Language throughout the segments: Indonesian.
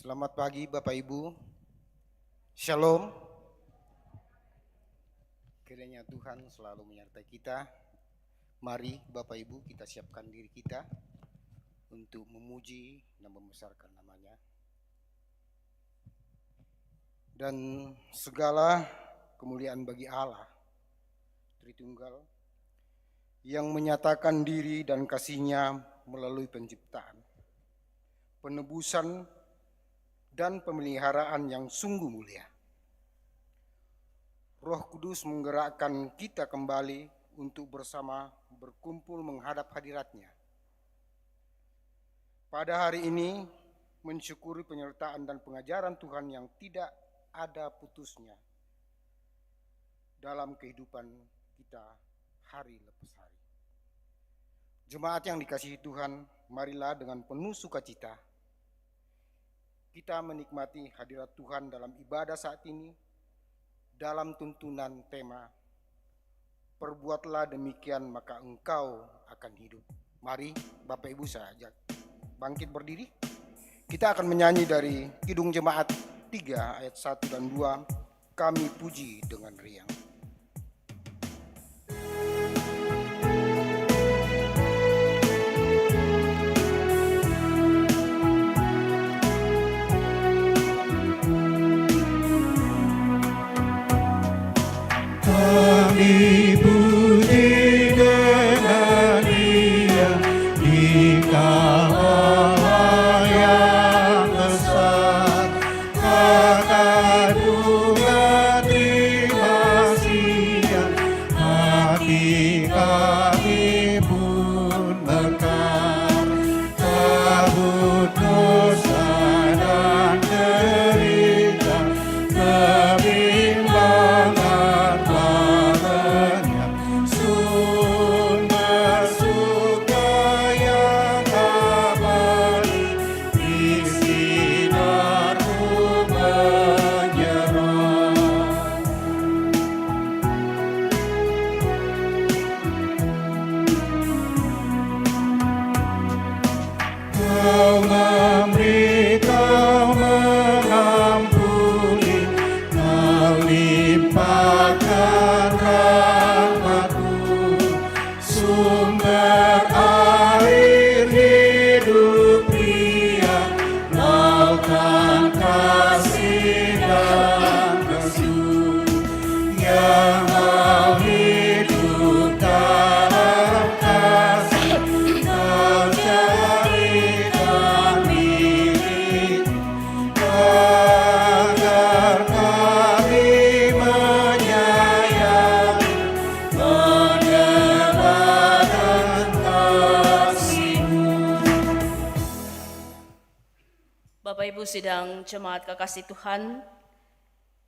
Selamat pagi Bapak Ibu. Shalom. Kiranya Tuhan selalu menyertai kita. Mari Bapak Ibu kita siapkan diri kita untuk memuji dan membesarkan namanya. Dan segala kemuliaan bagi Allah Tritunggal yang menyatakan diri dan kasih-Nya melalui penciptaan, penebusan dan pemeliharaan yang sungguh mulia. Roh Kudus menggerakkan kita kembali untuk bersama berkumpul menghadap hadirat-Nya. Pada hari ini mensyukuri penyertaan dan pengajaran Tuhan yang tidak ada putusnya dalam kehidupan kita hari lepas hari. Jemaat yang dikasihi Tuhan, marilah dengan penuh sukacita kita menikmati hadirat Tuhan dalam ibadah saat ini dalam tuntunan tema perbuatlah demikian maka engkau akan hidup. Mari Bapak Ibu saya ajak bangkit berdiri. Kita akan menyanyi dari Kidung Jemaat 3 ayat 1 dan 2, kami puji dengan riang. Kami puji dengan riang di Allah yang besar, akan bunga terima siang, hati kami pun mekar, kabut dosa dan derita, kebimbangan sidang jemaat kekasih Tuhan,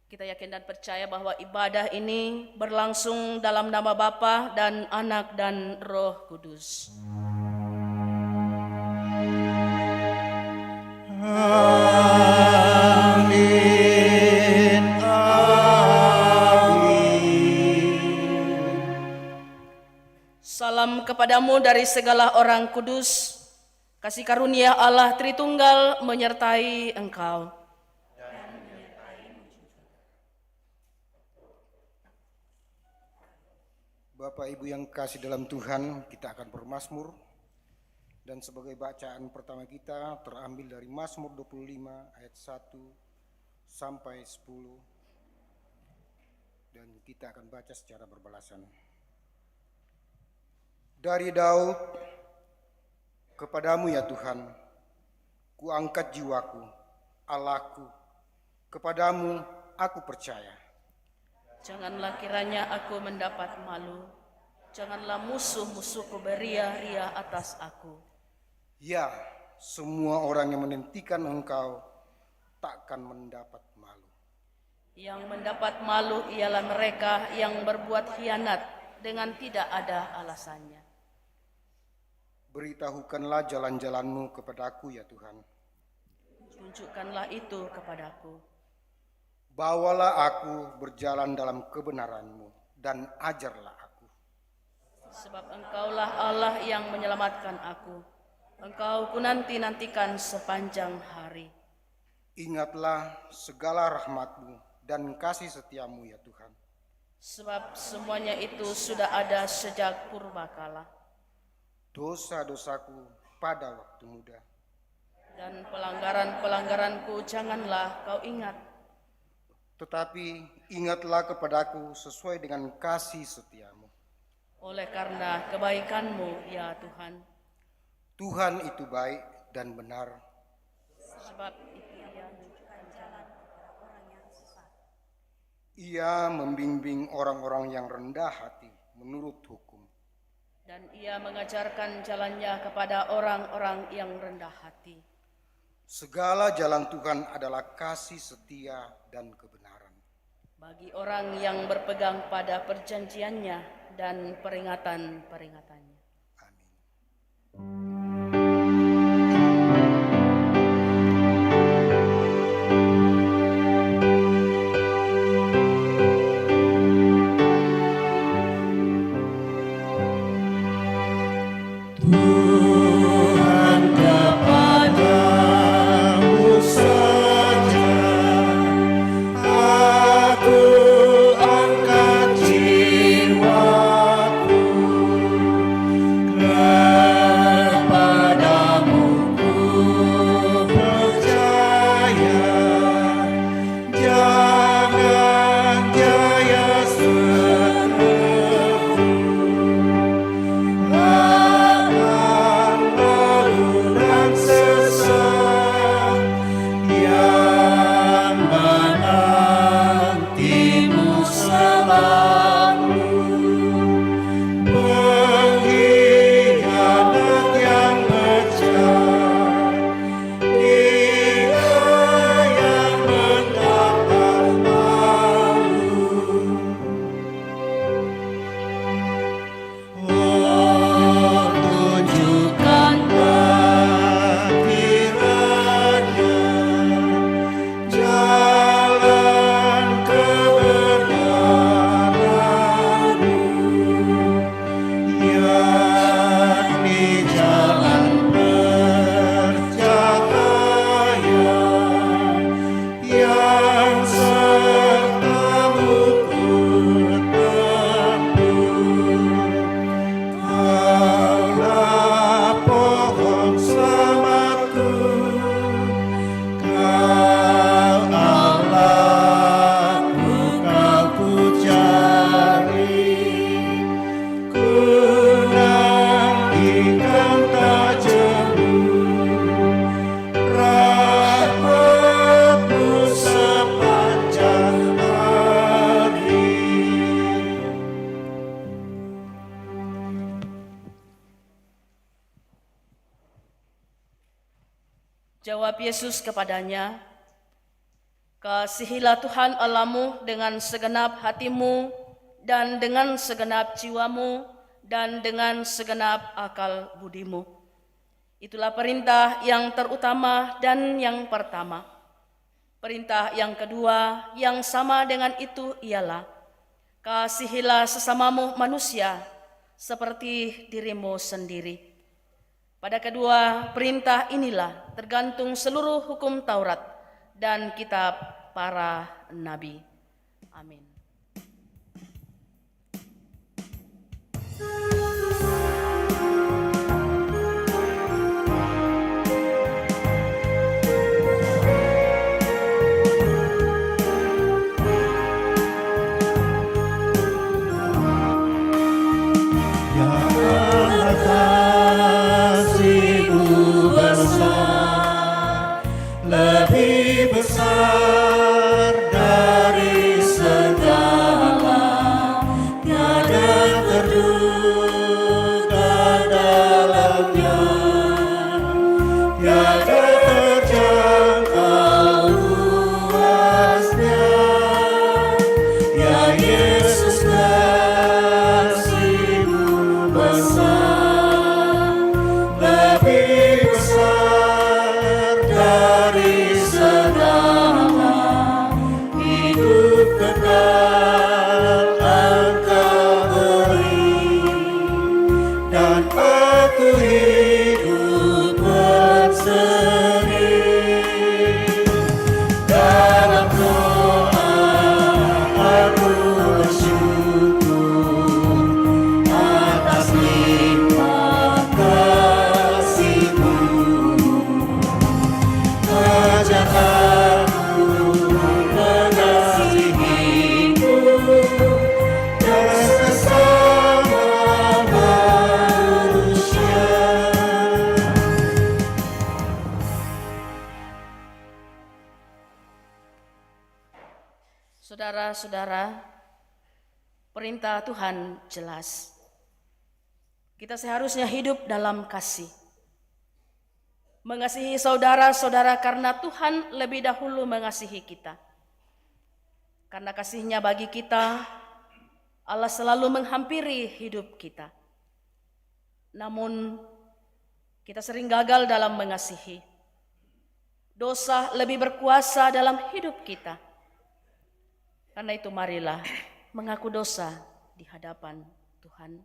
kita yakin dan percaya bahwa ibadah ini berlangsung dalam nama Bapa dan Anak dan Roh Kudus. Amin. Salam kepadamu dari segala orang kudus. Kasih karunia Allah Tritunggal menyertai engkau. Bapak Ibu yang kasih dalam Tuhan, kita akan bermazmur. Dan sebagai bacaan pertama kita terambil dari Mazmur 25 ayat 1 sampai 10. Dan kita akan baca secara berbalasan. Dari Daud, kepadamu ya Tuhan, kuangkat jiwaku, Allahku, kepadamu aku percaya. Janganlah kiranya aku mendapat malu, janganlah musuh-musuhku beria-ria atas aku. Ya, semua orang yang menentikan engkau takkan mendapat malu. Yang mendapat malu ialah mereka yang berbuat khianat dengan tidak ada alasannya. Beritahukanlah jalan-jalanmu kepadaku ya Tuhan. Tunjukkanlah itu kepadaku. Bawalah aku berjalan dalam kebenaranmu dan ajarlah aku. Sebab engkaulah Allah yang menyelamatkan aku. Engkau ku nanti-nantikan sepanjang hari. Ingatlah segala rahmat-Mu dan kasih setia-Mu ya Tuhan. Sebab semuanya itu sudah ada sejak purbakala. Dosa-dosaku pada waktu muda, Dan pelanggaran-pelanggaranku janganlah Kau ingat. tetapi ingatlah kepadaku sesuai dengan kasih setia-Mu. Oleh karena kebaikan-Mu ya Tuhan. Tuhan itu baik dan benar. Sebab itu Ia membimbing orang-orang yang rendah hati menurut hukum. dan Ia mengajarkan jalannya kepada orang-orang yang rendah hati. Segala jalan Tuhan adalah kasih setia dan kebenaran. Bagi orang yang berpegang pada perjanjiannya dan peringatan-peringatannya. Amin. Tuhan kepadamu saja aku angkat jiwaku, kepadamu ku percaya, jangan jaya akan malu dan sesat yang menantimu selalu, pengkhianat yang bejat, dia yang mendapat malu. Oh, tunjukkanlah kiranya jalan kebenaran-Mu, yakni jalan percaya yang serta-Mu bertempuh. Kaulah pohon selamatku, Kau Allahku, Kau ku cari, ku nantikan tak jemu rahmat-Mu sepanjang hari. Jawab Yesus kepadanya, kasihilah Tuhan Allahmu dengan segenap hatimu dan dengan segenap jiwamu dan dengan segenap akal budimu. Itulah perintah yang terutama dan yang pertama. Perintah yang kedua yang sama dengan itu ialah, kasihilah sesamamu manusia seperti dirimu sendiri. Pada kedua perintah inilah tergantung seluruh hukum Taurat dan kitab para nabi. Amin. Ya Allah, kasih-Mu besar, lebih besar dari segala, tiada terduga dalamnya, tiada terjangkau luasnya. Ya Yesus, kasih-Mu besar, lebih besar dari segala, hidup kekal Engkau beri, dan aku hidup berseri. Saudara-saudara, perintah Tuhan jelas. Kita seharusnya hidup dalam kasih. Mengasihi saudara-saudara karena Tuhan lebih dahulu mengasihi kita. Karena kasih-Nya bagi kita, Allah selalu menghampiri hidup kita. Namun, kita sering gagal dalam mengasihi. Dosa lebih berkuasa dalam hidup kita. Karena itu marilah mengaku dosa di hadapan Tuhan.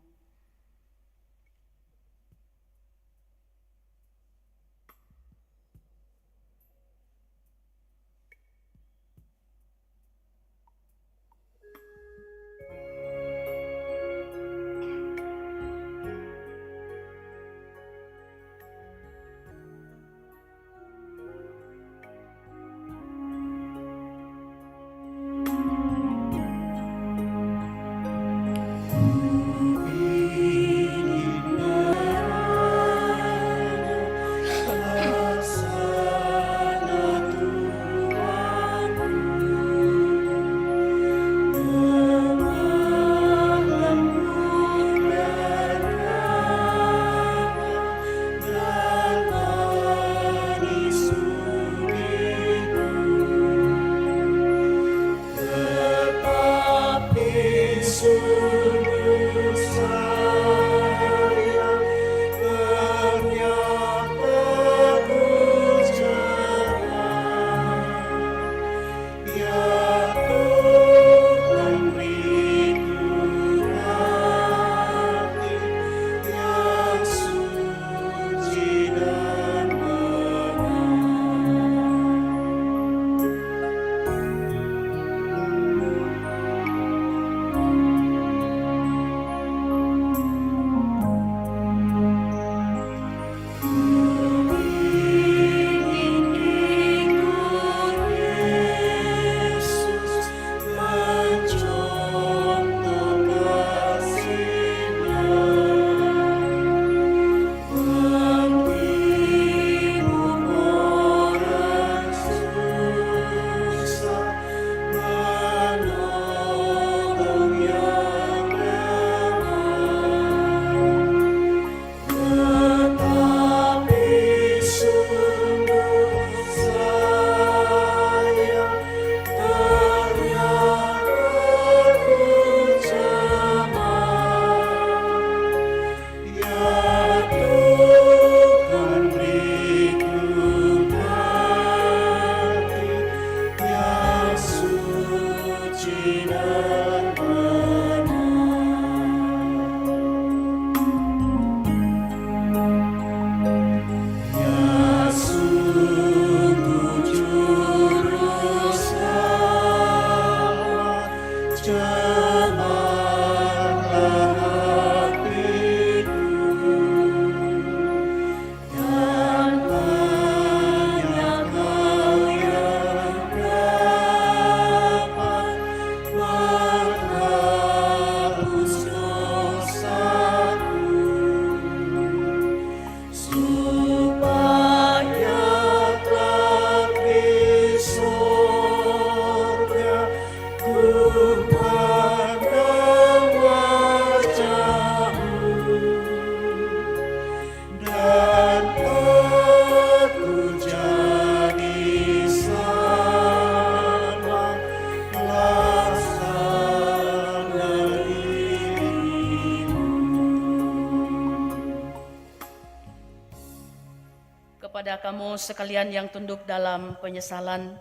Kepada kamu sekalian yang tunduk dalam penyesalan,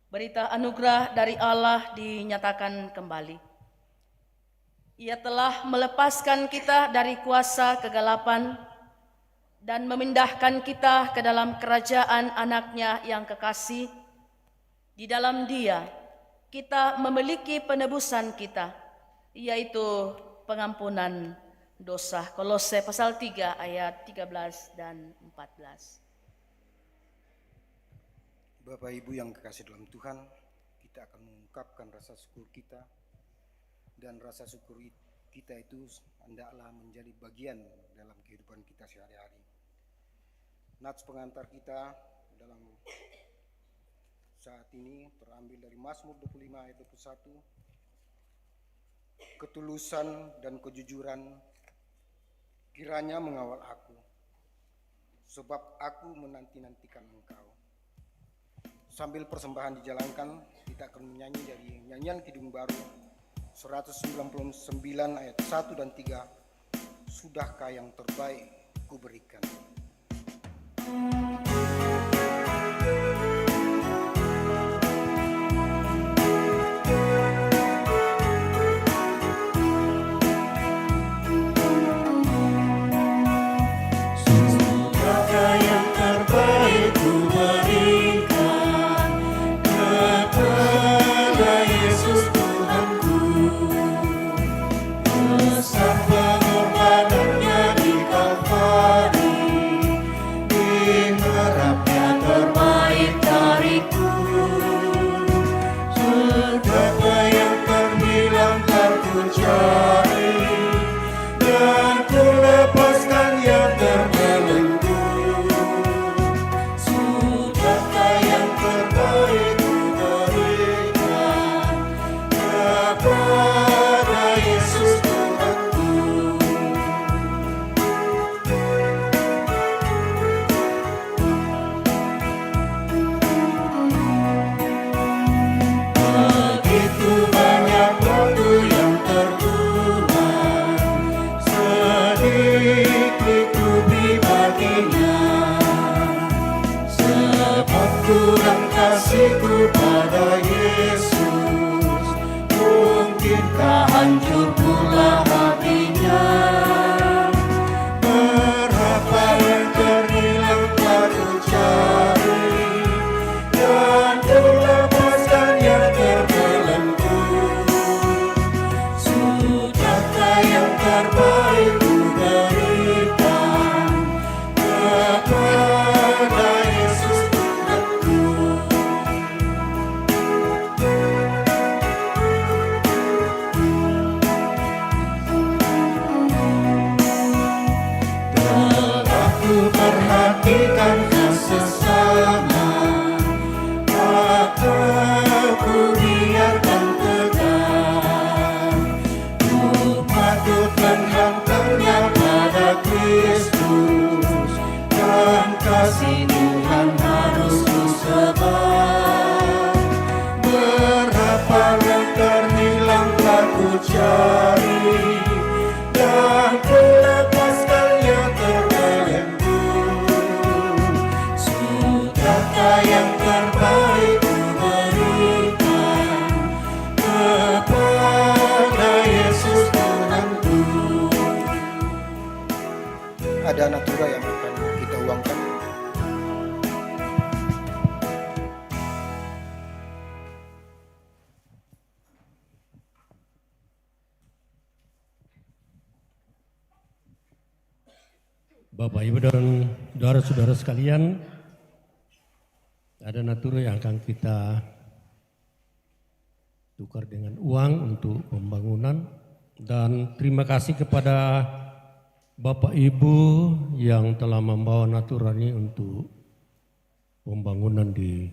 berita anugerah dari Allah dinyatakan kembali. Ia telah melepaskan kita dari kuasa kegelapan dan memindahkan kita ke dalam kerajaan Anak-Nya yang kekasih. Di dalam Dia, kita memiliki penebusan kita, yaitu pengampunan dosa. Kolose pasal 3 ayat 13 dan 14. Bapak Ibu yang kekasih dalam Tuhan, kita akan mengungkapkan rasa syukur kita, dan rasa syukur kita itu hendaklah menjadi bagian dalam kehidupan kita sehari-hari. Nats pengantar kita dalam saat ini terambil dari Mazmur 25 ayat 21. Ketulusan dan kejujuran kiranya mengawal aku, sebab aku menanti-nantikan Engkau. Sambil persembahan dijalankan, kita akan menyanyi dari nyanyian Kidung Baru 199 ayat 1 dan 3. Sudahkah yang terbaik kuberikan? Kasihku pada Yesus, mungkinkah hancur pula hatinya? Berapa yang terhilang telah ku cari, dan ku lepaskan yang terbelenggu. Sudahkah yang terbaik ku berikan kepada Yesus Tuhanku? Perhatikan sesama, maka ku biarkan tegar. Ku patut menghantangnya pada Kristus, dan kasih Tuhan harus ku sebar. Berapa yang terhilang telah ku cari, dan ku lepaskan yang terbelenggu. Yang terbaik ku berikan kepada Yesus Tuhanku. Ada natura yang akan kita uangkan. Bapak, Ibu, dan saudara-saudara sekalian, ada natura yang akan kita tukar dengan uang untuk pembangunan, dan terima kasih kepada Bapak Ibu yang telah membawa natura ini untuk pembangunan di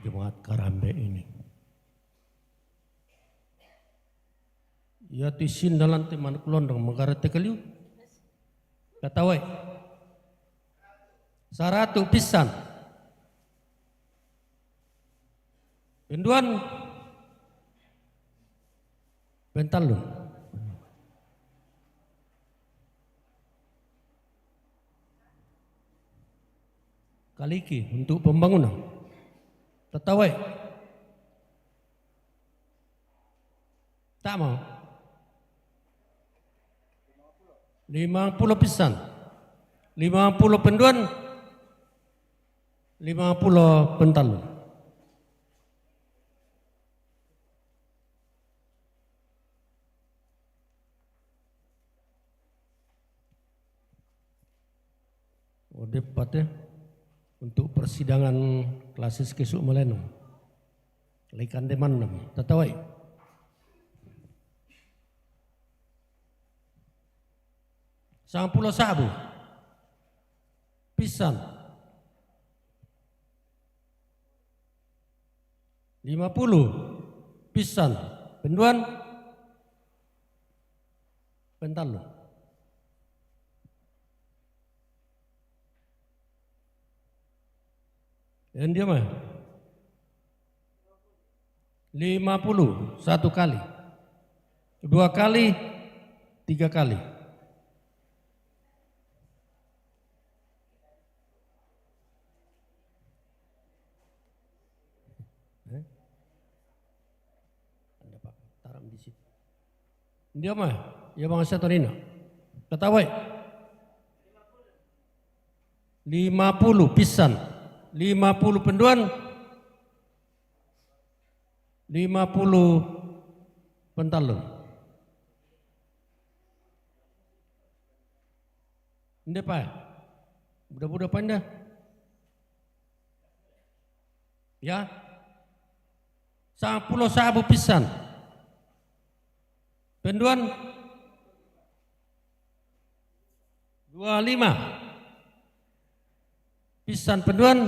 Jemaat Karambe ini. Ya tisin dalam teman kelondong megara tekeliu katawai 100 pisan. Penduan Bentalun. Kaliki untuk pembangunan. Tetawai. Tak mau. 50 pisan. 50 penduan. 50 Bentalun. Debatnya untuk persidangan klasis kesuk melenung lekan demandam tatawai sang pulau sabu pisan 50 pisan penduan pentalun. Dan dia mah 50 satu kali, 2 kali, 3 kali. Anda Pak, taram di situ. Dia mah, ya bang Satorina. Ketawai. 50 pisan, 50 penduan, 50 pentalun. Ini Pak, budak-budak panda. Ya, 10 sabu pisan. Penduan 25 pisan penduan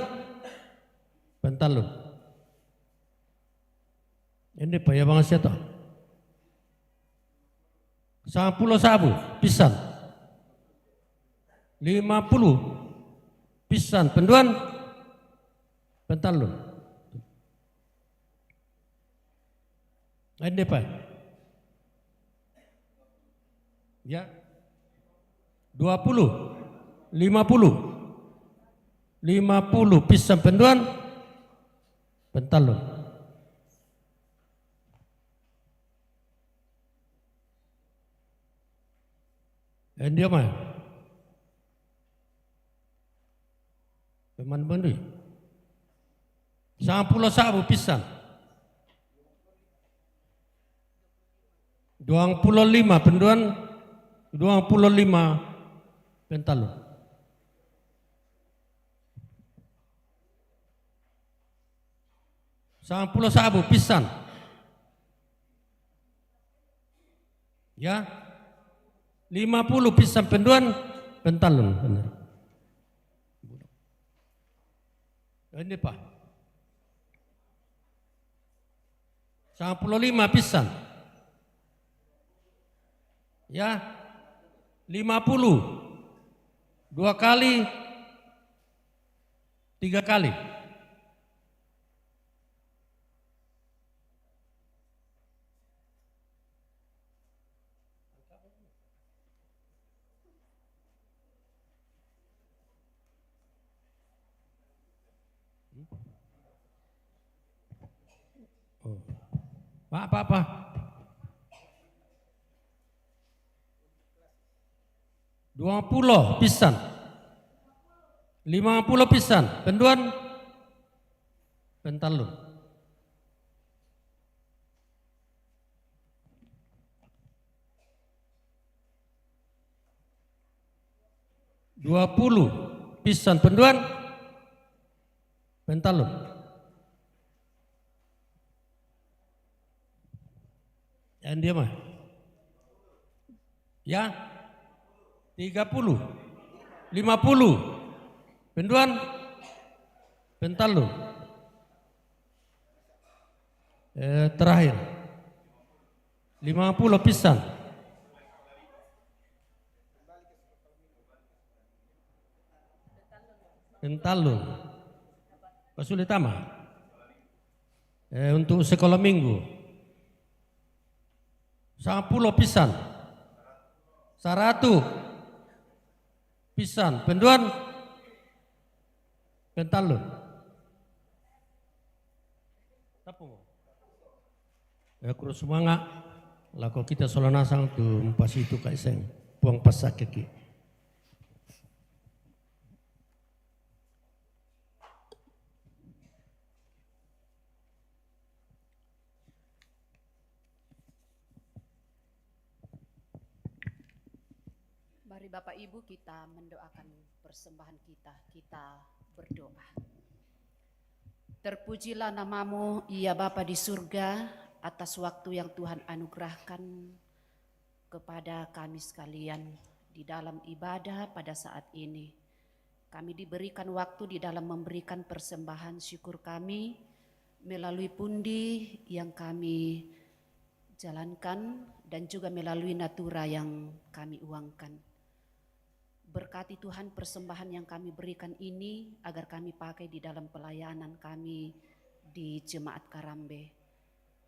pentalun. Ini Pak ya bang Asyata. 10 sabu pisan. 50 pisan penduan pentalun. Ini Pak. Ya. 20, 50 pisan penduan pentalun. Dan dia mah teman bandui 10 sabu pisan 25 penduan 25 pentalun. Sampuluh sabu pisan. Ya. 50 pisan penduan pentalun. Benar. Ini Pak. 95 pisan. Ya. 50. 2 kali. 3 kali. Pak. 20 pisan. 50 pisan. Penduan pentalun. Puluh pisan penduan pentalun. Dan dia mah ya 30 50 penduan pentalun. Terakhir 50 pisan pentalun. Kesulitan mah untuk sekolah minggu 10 pisan 100 pisan penduan pentalun. Tapu aku semangat lako kita solanasang tu pas itu kaiseng puang pasak kaki. Mari Bapak Ibu kita mendoakan persembahan kita berdoa. Terpujilah namamu ya Bapa di surga atas waktu yang Tuhan anugerahkan kepada kami sekalian di dalam ibadah pada saat ini. Kami diberikan waktu di dalam memberikan persembahan syukur kami melalui pundi yang kami jalankan dan juga melalui natura yang kami uangkan. Berkati Tuhan persembahan yang kami berikan ini agar kami pakai di dalam pelayanan kami di Jemaat Karambe.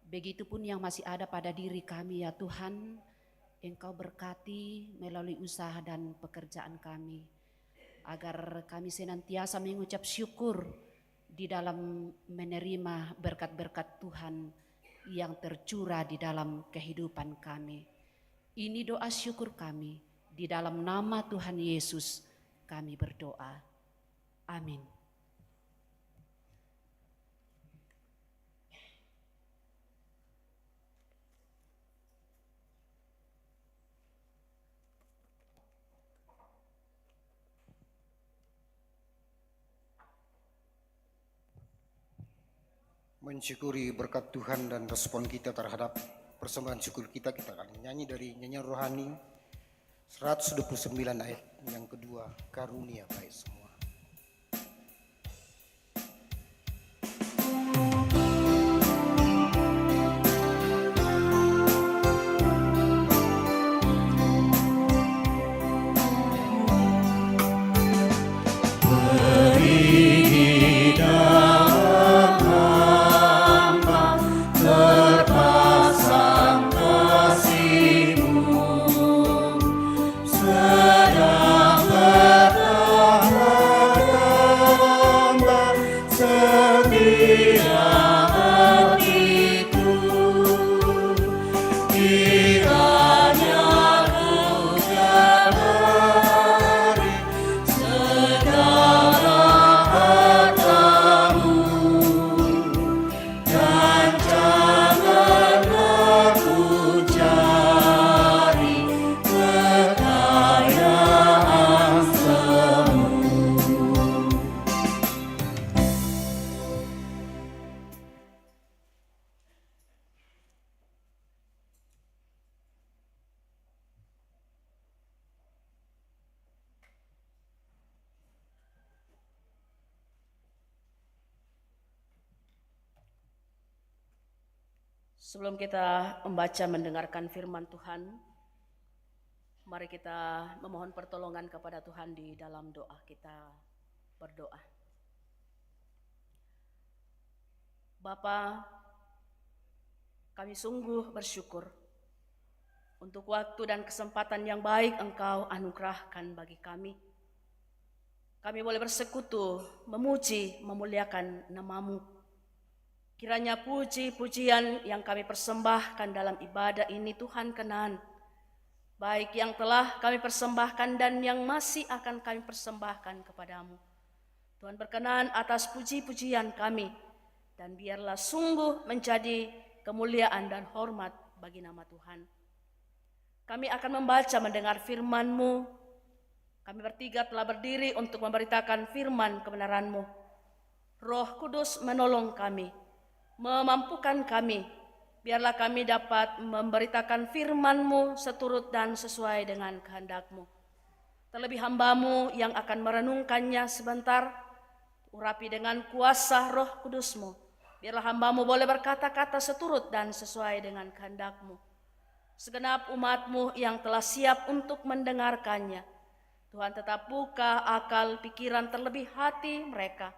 Begitupun yang masih ada pada diri kami ya Tuhan, Engkau berkati melalui usaha dan pekerjaan kami, agar kami senantiasa mengucap syukur di dalam menerima berkat-berkat Tuhan yang tercurah di dalam kehidupan kami. Ini doa syukur kami, di dalam nama Tuhan Yesus kami berdoa. Amin. Mensyukuri berkat Tuhan dan respon kita terhadap persembahan syukur kita akan nyanyi dari nyanyian rohani 129 ayat yang kedua, karunia baik semua. Sebelum kita membaca mendengarkan firman Tuhan, mari kita memohon pertolongan kepada Tuhan di dalam doa. Kita berdoa. Bapa, kami sungguh bersyukur untuk waktu dan kesempatan yang baik Engkau anugerahkan bagi kami. Kami boleh bersekutu, memuji, memuliakan nama-Mu. Kiranya puji-pujian yang kami persembahkan dalam ibadah ini Tuhan kenan, baik yang telah kami persembahkan dan yang masih akan kami persembahkan kepadamu. Tuhan berkenan atas puji-pujian kami, dan biarlah sungguh menjadi kemuliaan dan hormat bagi nama Tuhan. Kami akan membaca mendengar firman-Mu. Kami bertiga telah berdiri untuk memberitakan firman kebenaran-Mu. Roh Kudus menolong kami, memampukan kami, biarlah kami dapat memberitakan firman-Mu seturut dan sesuai dengan kehendak-Mu. Terlebih hamba-Mu yang akan merenungkannya sebentar, urapi dengan kuasa Roh Kudus-Mu. Biarlah hamba-Mu boleh berkata-kata seturut dan sesuai dengan kehendak-Mu. Segenap umat-Mu yang telah siap untuk mendengarkannya, Tuhan tetap buka akal, pikiran, terlebih hati mereka.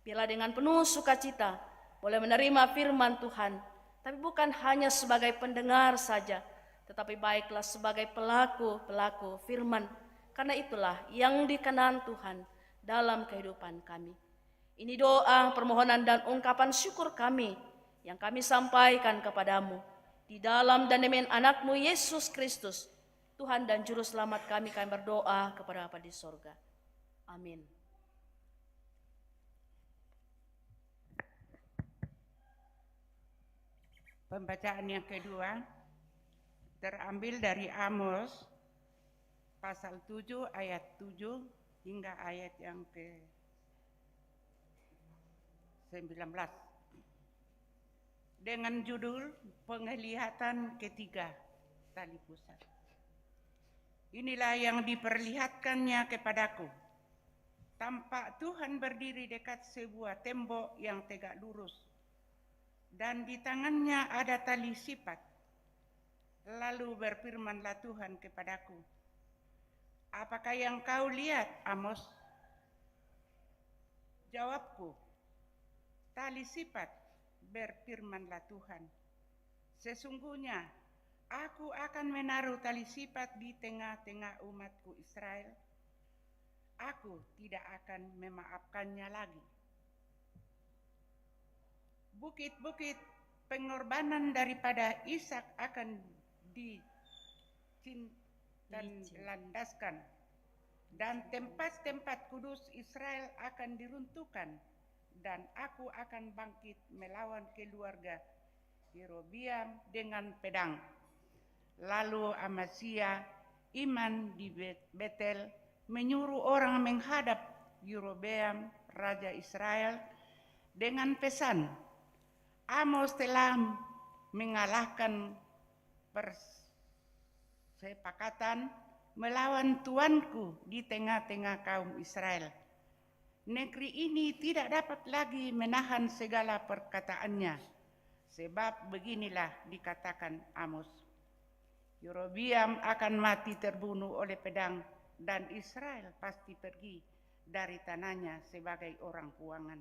Biarlah dengan penuh sukacita boleh menerima firman Tuhan, tapi bukan hanya sebagai pendengar saja, tetapi baiklah sebagai pelaku-pelaku firman, karena itulah yang dikenan Tuhan dalam kehidupan kami. Ini doa, permohonan, dan ungkapan syukur kami yang kami sampaikan kepadamu, di dalam dan demi anak-Mu Yesus Kristus, Tuhan dan Juru Selamat kami berdoa kepada Bapa di sorga. Amin. Pembacaan yang kedua terambil dari Amos pasal 7 ayat 7 hingga ayat yang ke-19 dengan judul penglihatan ketiga tali pusat. Inilah yang diperlihatkannya kepadaku. Tampak Tuhan berdiri dekat sebuah tembok yang tegak lurus. dan di tangannya ada tali sipat. Lalu berfirmanlah Tuhan kepadaku, apakah yang kau lihat, Amos? Jawabku, tali sipat, berfirmanlah Tuhan. Sesungguhnya aku akan menaruh tali sipat di tengah-tengah umatku Israel. Aku tidak akan memaafkannya lagi. Bukit-bukit pengorbanan daripada Ishak akan dilandaskan, dan tempat-tempat kudus Israel akan diruntuhkan, dan aku akan bangkit melawan keluarga Yerobeam dengan pedang. Lalu Amasya, imam di Betel, menyuruh orang menghadap Yerobeam, raja Israel, dengan pesan, Amos telah mengalahkan persepakatan melawan tuanku di tengah-tengah kaum Israel. Negeri ini tidak dapat lagi menahan segala perkataannya, sebab beginilah dikatakan Amos, Yerobeam akan mati terbunuh oleh pedang, dan Israel pasti pergi dari tanahnya sebagai orang buangan.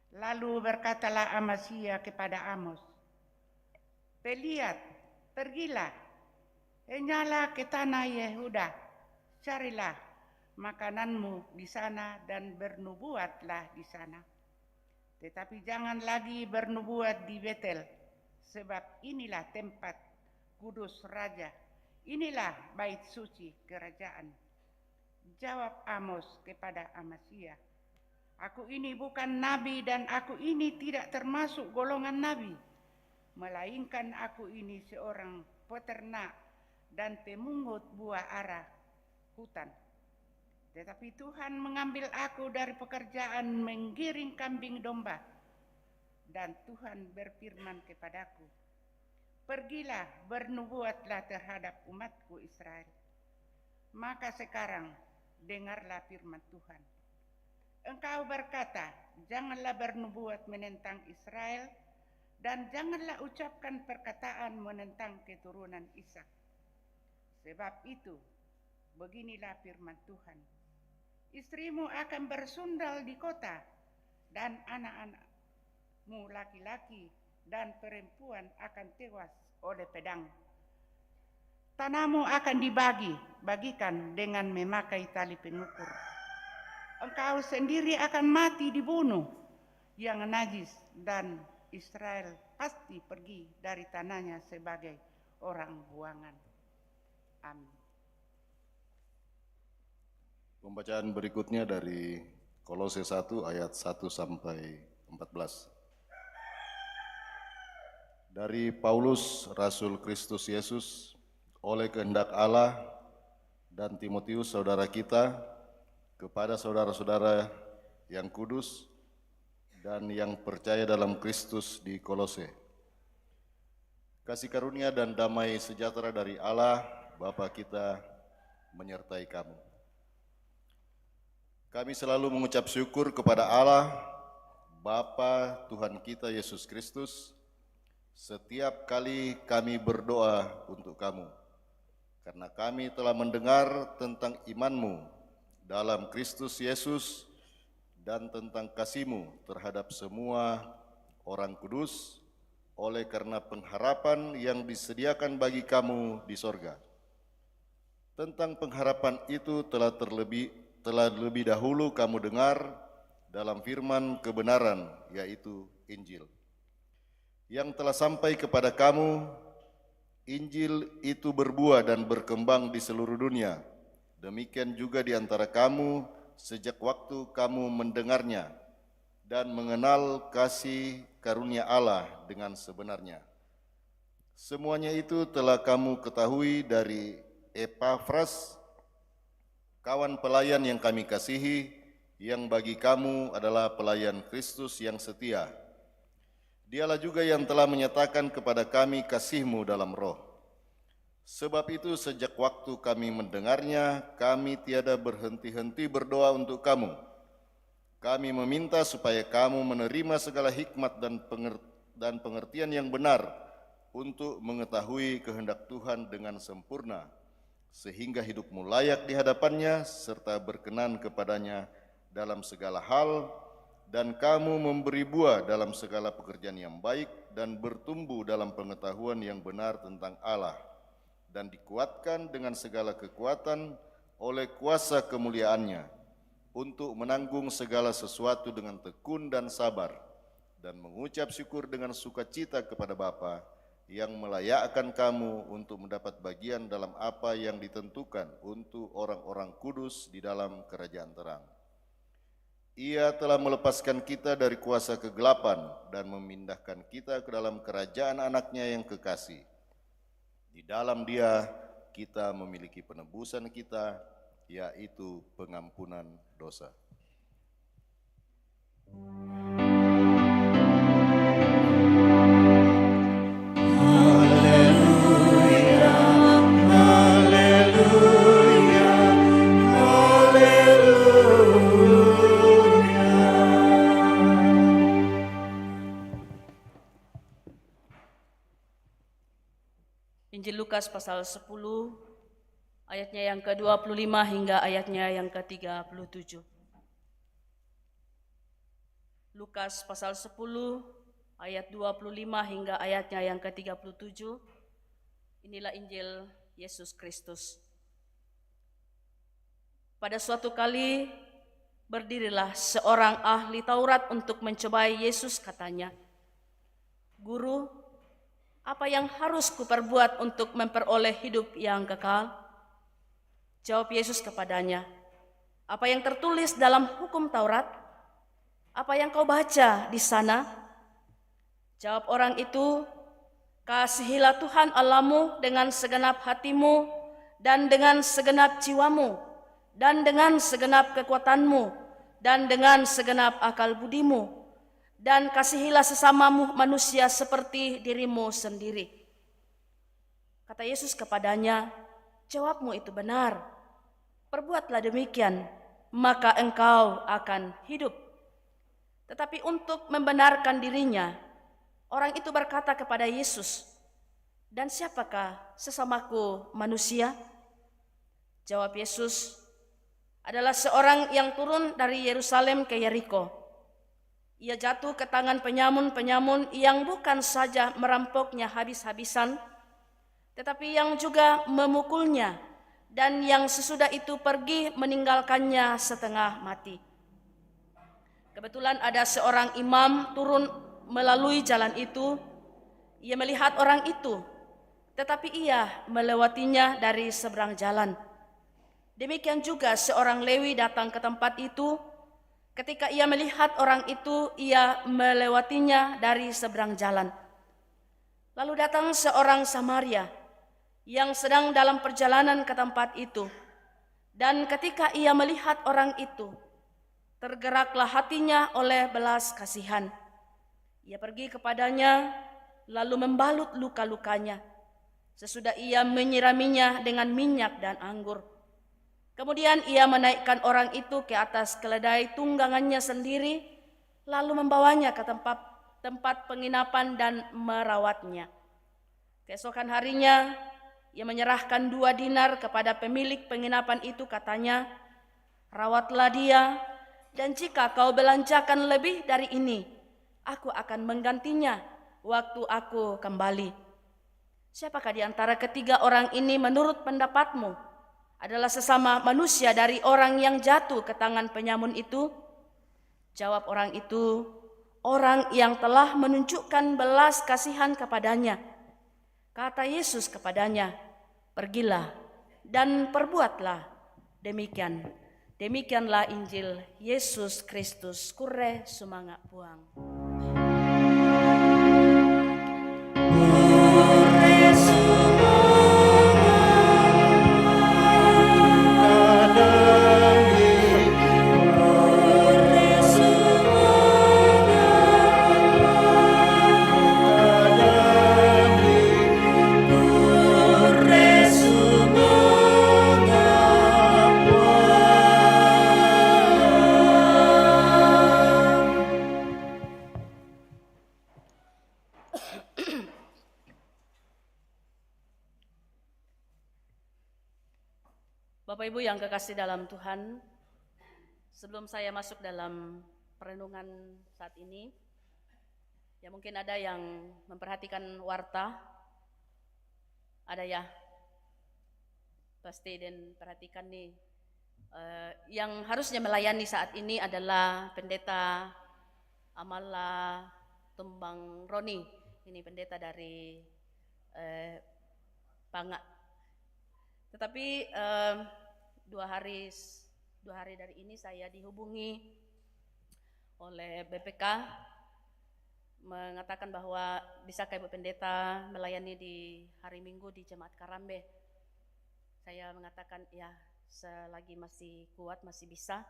Lalu berkatalah Amasya kepada Amos, pergilah, henyalah ke tanah Yehuda, carilah makananmu di sana dan bernubuatlah di sana. Tetapi jangan lagi bernubuat di Betel, sebab inilah tempat kudus raja, inilah bait suci kerajaan. Jawab Amos kepada Amasya, aku ini bukan nabi dan aku ini tidak termasuk golongan nabi, melainkan aku ini seorang peternak dan pemungut buah ara hutan. Tetapi Tuhan mengambil aku dari pekerjaan menggiring kambing domba. Dan Tuhan berfirman kepadaku, pergilah, bernubuatlah terhadap umatku Israel. Maka sekarang dengarlah firman Tuhan. Engkau berkata, janganlah bernubuat menentang Israel, dan janganlah ucapkan perkataan menentang keturunan Ishak. Sebab itu, beginilah firman Tuhan. Istrimu akan bersundal di kota, dan anak-anakmu laki-laki dan perempuan akan tewas oleh pedang. Tanahmu akan bagikan dengan memakai tali pengukur. Engkau sendiri akan mati dibunuh yang najis, dan Israel pasti pergi dari tanahnya sebagai orang buangan. Amin. Pembacaan berikutnya dari Kolose 1 ayat 1 sampai 14. Dari Paulus, Rasul Kristus Yesus, oleh kehendak Allah, dan Timotius saudara kita, kepada saudara-saudara yang kudus dan yang percaya dalam Kristus di Kolose. Kasih karunia dan damai sejahtera dari Allah, Bapa kita, menyertai kamu. Kami selalu mengucap syukur kepada Allah, Bapa Tuhan kita Yesus Kristus, setiap kali kami berdoa untuk kamu, karena kami telah mendengar tentang imanmu dalam Kristus Yesus dan tentang kasih-Mu terhadap semua orang kudus, oleh karena pengharapan yang disediakan bagi kamu di sorga. Tentang pengharapan itu telah lebih dahulu kamu dengar dalam firman kebenaran, yaitu Injil, yang telah sampai kepada kamu. Injil itu berbuah dan berkembang di seluruh dunia. Demikian juga di antara kamu sejak waktu kamu mendengarnya dan mengenal kasih karunia Allah dengan sebenarnya. Semuanya itu telah kamu ketahui dari Epafras, kawan pelayan yang kami kasihi, yang bagi kamu adalah pelayan Kristus yang setia. Dialah juga yang telah menyatakan kepada kami kasih-Mu dalam roh. Sebab itu sejak waktu kami mendengarnya, kami tiada berhenti-henti berdoa untuk kamu. Kami meminta supaya kamu menerima segala hikmat dan pengertian yang benar untuk mengetahui kehendak Tuhan dengan sempurna, sehingga hidupmu layak di hadapannya serta berkenan kepadanya dalam segala hal, dan kamu memberi buah dalam segala pekerjaan yang baik dan bertumbuh dalam pengetahuan yang benar tentang Allah, dan dikuatkan dengan segala kekuatan oleh kuasa kemuliaannya untuk menanggung segala sesuatu dengan tekun dan sabar, dan mengucap syukur dengan sukacita kepada Bapa yang melayakkan kamu untuk mendapat bagian dalam apa yang ditentukan untuk orang-orang kudus di dalam kerajaan terang. Ia telah melepaskan kita dari kuasa kegelapan dan memindahkan kita ke dalam kerajaan anaknya yang kekasih. Di dalam Dia kita memiliki penebusan kita, yaitu pengampunan dosa. Injil Lukas pasal 10, ayatnya yang ke-25 hingga ayatnya yang ke-37. Lukas pasal 10, ayat 25 hingga ayatnya yang ke-37. Inilah Injil Yesus Kristus. Pada suatu kali, berdirilah seorang ahli Taurat untuk mencobai Yesus, katanya, "Guru, apa yang harus kuperbuat untuk memperoleh hidup yang kekal?" Jawab Yesus kepadanya, "Apa yang tertulis dalam hukum Taurat? Apa yang kau baca di sana?" Jawab orang itu, "Kasihilah Tuhan Allahmu dengan segenap hatimu, dan dengan segenap jiwamu, dan dengan segenap kekuatanmu, dan dengan segenap akal budimu, dan kasihilah sesamamu manusia seperti dirimu sendiri." Kata Yesus kepadanya, "Jawabmu itu benar. Perbuatlah demikian, maka engkau akan hidup." Tetapi untuk membenarkan dirinya, orang itu berkata kepada Yesus, "Dan siapakah sesamaku manusia?" Jawab Yesus, "Adalah seorang yang turun dari Yerusalem ke Yeriko. Ia jatuh ke tangan penyamun-penyamun yang bukan saja merampoknya habis-habisan, tetapi yang juga memukulnya, dan yang sesudah itu pergi meninggalkannya setengah mati. Kebetulan ada seorang imam turun melalui jalan itu. Ia melihat orang itu, tetapi ia melewatinya dari seberang jalan. Demikian juga seorang Lewi datang ke tempat itu. Ketika ia melihat orang itu, ia melewatinya dari seberang jalan. Lalu datang seorang Samaria yang sedang dalam perjalanan ke tempat itu. Dan ketika ia melihat orang itu, tergeraklah hatinya oleh belas kasihan. Ia pergi kepadanya, lalu membalut luka-lukanya. Sesudah ia menyiraminya dengan minyak dan anggur. Kemudian ia menaikkan orang itu ke atas keledai tunggangannya sendiri, lalu membawanya ke tempat penginapan dan merawatnya. Keesokan harinya, ia menyerahkan 2 dinar kepada pemilik penginapan itu, katanya, "Rawatlah dia, dan jika kau belanjakan lebih dari ini, aku akan menggantinya waktu aku kembali." Siapakah di antara ketiga orang ini menurut pendapatmu adalah sesama manusia dari orang yang jatuh ke tangan penyamun itu? Jawab orang itu, "Orang yang telah menunjukkan belas kasihan kepadanya." Kata Yesus kepadanya, "Pergilah dan perbuatlah demikian." Demikianlah Injil Yesus Kristus. Kure sumangga puang. Bapak Ibu yang kekasih dalam Tuhan, sebelum saya masuk dalam perenungan saat ini, ya mungkin ada yang memperhatikan warta, ada ya, pasti dan perhatikan nih, yang harusnya melayani saat ini adalah Pendeta Amala Tumbang Roni, ini pendeta dari Pangak. Tetapi 2 hari dari ini saya dihubungi oleh BPK mengatakan bahwa bisakah Ibu Pendeta melayani di hari Minggu di Jemaat Karambe. Saya mengatakan ya, selagi masih kuat, masih bisa,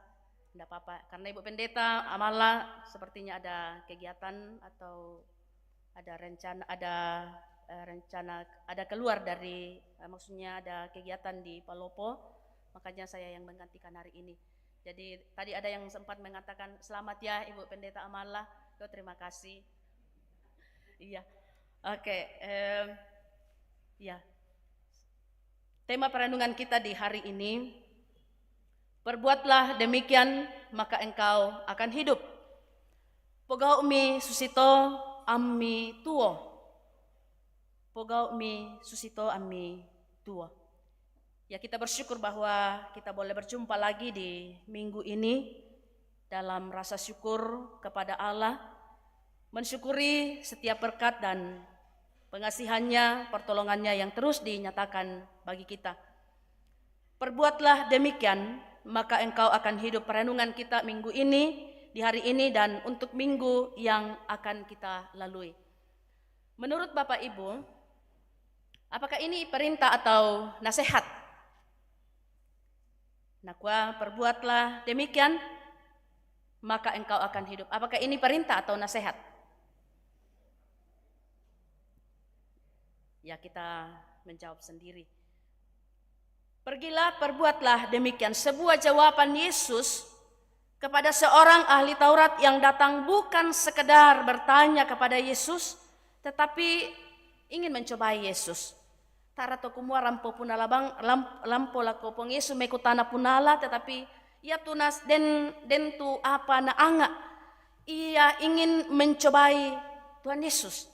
tidak apa-apa. Karena Ibu Pendeta Amala sepertinya ada kegiatan atau ada rencana ada keluar dari maksudnya ada kegiatan di Palopo, makanya saya yang menggantikan hari ini. Jadi tadi ada yang sempat mengatakan selamat ya Ibu Pendeta Amala, terima kasih. Iya, oke. Ya, tema perenungan kita di hari ini, perbuatlah demikian maka engkau akan hidup. Pogau mi susito ammi tuo. Pogau mi susito ammi tuo. Ya, kita bersyukur bahwa kita boleh berjumpa lagi di minggu ini dalam rasa syukur kepada Allah, mensyukuri setiap berkat dan pengasihannya, pertolongannya yang terus dinyatakan bagi kita. Perbuatlah demikian, maka engkau akan hidup. Perenungan kita minggu ini, di hari ini dan untuk minggu yang akan kita lalui. Menurut Bapak Ibu, apakah ini perintah atau nasihat? Nakwa, perbuatlah demikian, maka engkau akan hidup. Apakah ini perintah atau nasihat? Ya, kita menjawab sendiri. Pergilah, perbuatlah demikian. Sebuah jawaban Yesus kepada seorang ahli Taurat yang datang bukan sekedar bertanya kepada Yesus, tetapi ingin mencobai Yesus. Tara to kumua rampo punala bang lampo la kopong Yesus mekutana punala, tetapi ia tunas den tu apa na anga. Ia ingin mencobai Tuhan Yesus.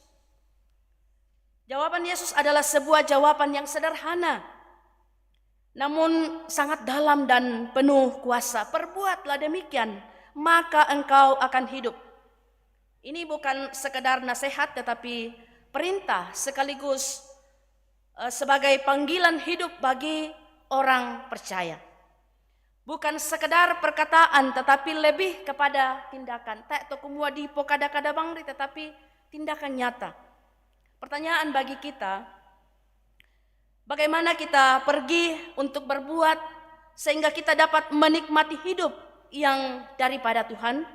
Jawaban Yesus adalah sebuah jawaban yang sederhana, namun sangat dalam dan penuh kuasa. Perbuatlah demikian, maka engkau akan hidup. Ini bukan sekedar nasihat, tetapi perintah sekaligus sebagai panggilan hidup bagi orang percaya. Bukan sekedar perkataan, tetapi lebih kepada tindakan. Tak to kumua di po kada-kada bangri, tetapi tindakan nyata. Pertanyaan bagi kita, bagaimana kita pergi untuk berbuat sehingga kita dapat menikmati hidup yang daripada Tuhan?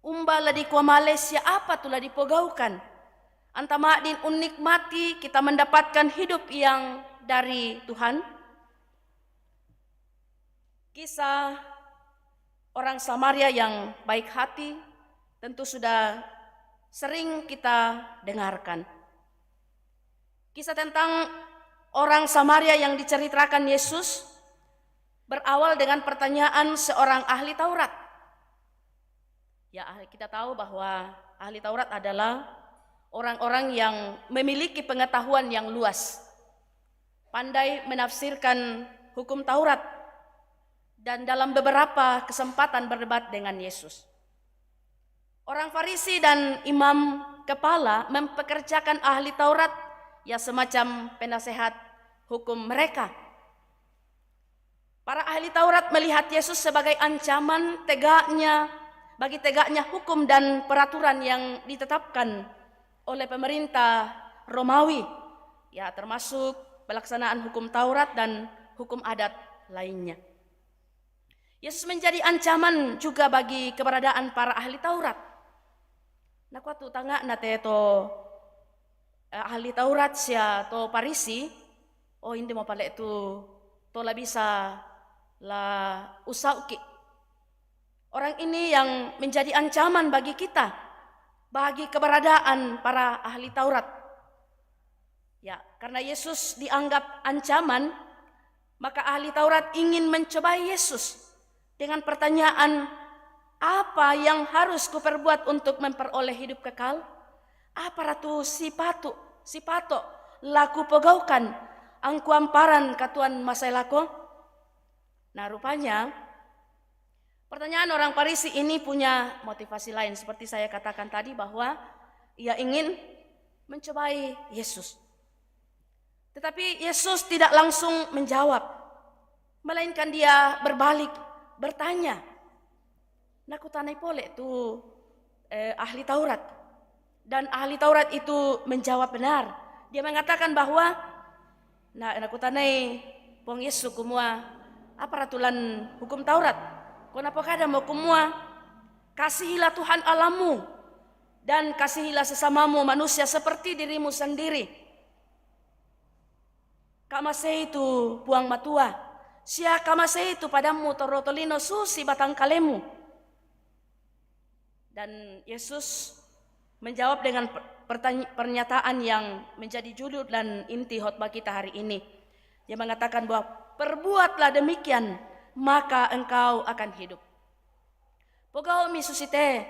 Umbala di kwa Malaysia apa tulah dipogaukan? Antama din unikmati kita mendapatkan hidup yang dari Tuhan. Kisah orang Samaria yang baik hati tentu sudah sering kita dengarkan. Kisah tentang orang Samaria yang diceritakan Yesus berawal dengan pertanyaan seorang ahli Taurat. Ya, kita tahu bahwa ahli Taurat adalah orang-orang yang memiliki pengetahuan yang luas, pandai menafsirkan hukum Taurat, dan dalam beberapa kesempatan berdebat dengan Yesus. Orang Farisi dan imam kepala mempekerjakan ahli Taurat ya semacam penasehat hukum mereka. Para ahli Taurat melihat Yesus sebagai ancaman bagi tegaknya hukum dan peraturan yang ditetapkan oleh pemerintah Romawi, ya termasuk pelaksanaan hukum Taurat dan hukum adat lainnya. Yesus menjadi ancaman juga bagi keberadaan para ahli Taurat. Nakwa tu tanga nate to ahli Taurat sia to Parisi, oh hindi mo pala itu to la bisa la usauki. Orang ini yang menjadi ancaman bagi kita, bagi keberadaan para ahli Taurat. Ya, karena Yesus dianggap ancaman, Maka ahli Taurat ingin mencobai Yesus dengan pertanyaan, apa yang harus kuperbuat untuk memperoleh hidup kekal? Apa ratu sipato laku pegaukan angku amparan katuan masai lako? Nah, rupanya pertanyaan orang Farisi ini punya motivasi lain, seperti saya katakan tadi bahwa ia ingin mencobai Yesus. Tetapi Yesus tidak langsung menjawab, melainkan dia berbalik bertanya. Nakutanai pole tu ahli Taurat, dan ahli Taurat itu menjawab benar. Dia mengatakan bahwa nakutanai pong Yesus kumua apa ratulan hukum Taurat. Kenapa kada mau kumua kasihilah Tuhan Allahmu dan kasihilah sesamamu manusia seperti dirimu sendiri. Kamase itu puang matua, sia kamase itu padamu torotolino susi batang kalemu. Dan Yesus menjawab dengan pernyataan yang menjadi judul dan inti khotbah kita hari ini. Dia mengatakan bahwa perbuatlah demikian, maka engkau akan hidup. Pogao mi susite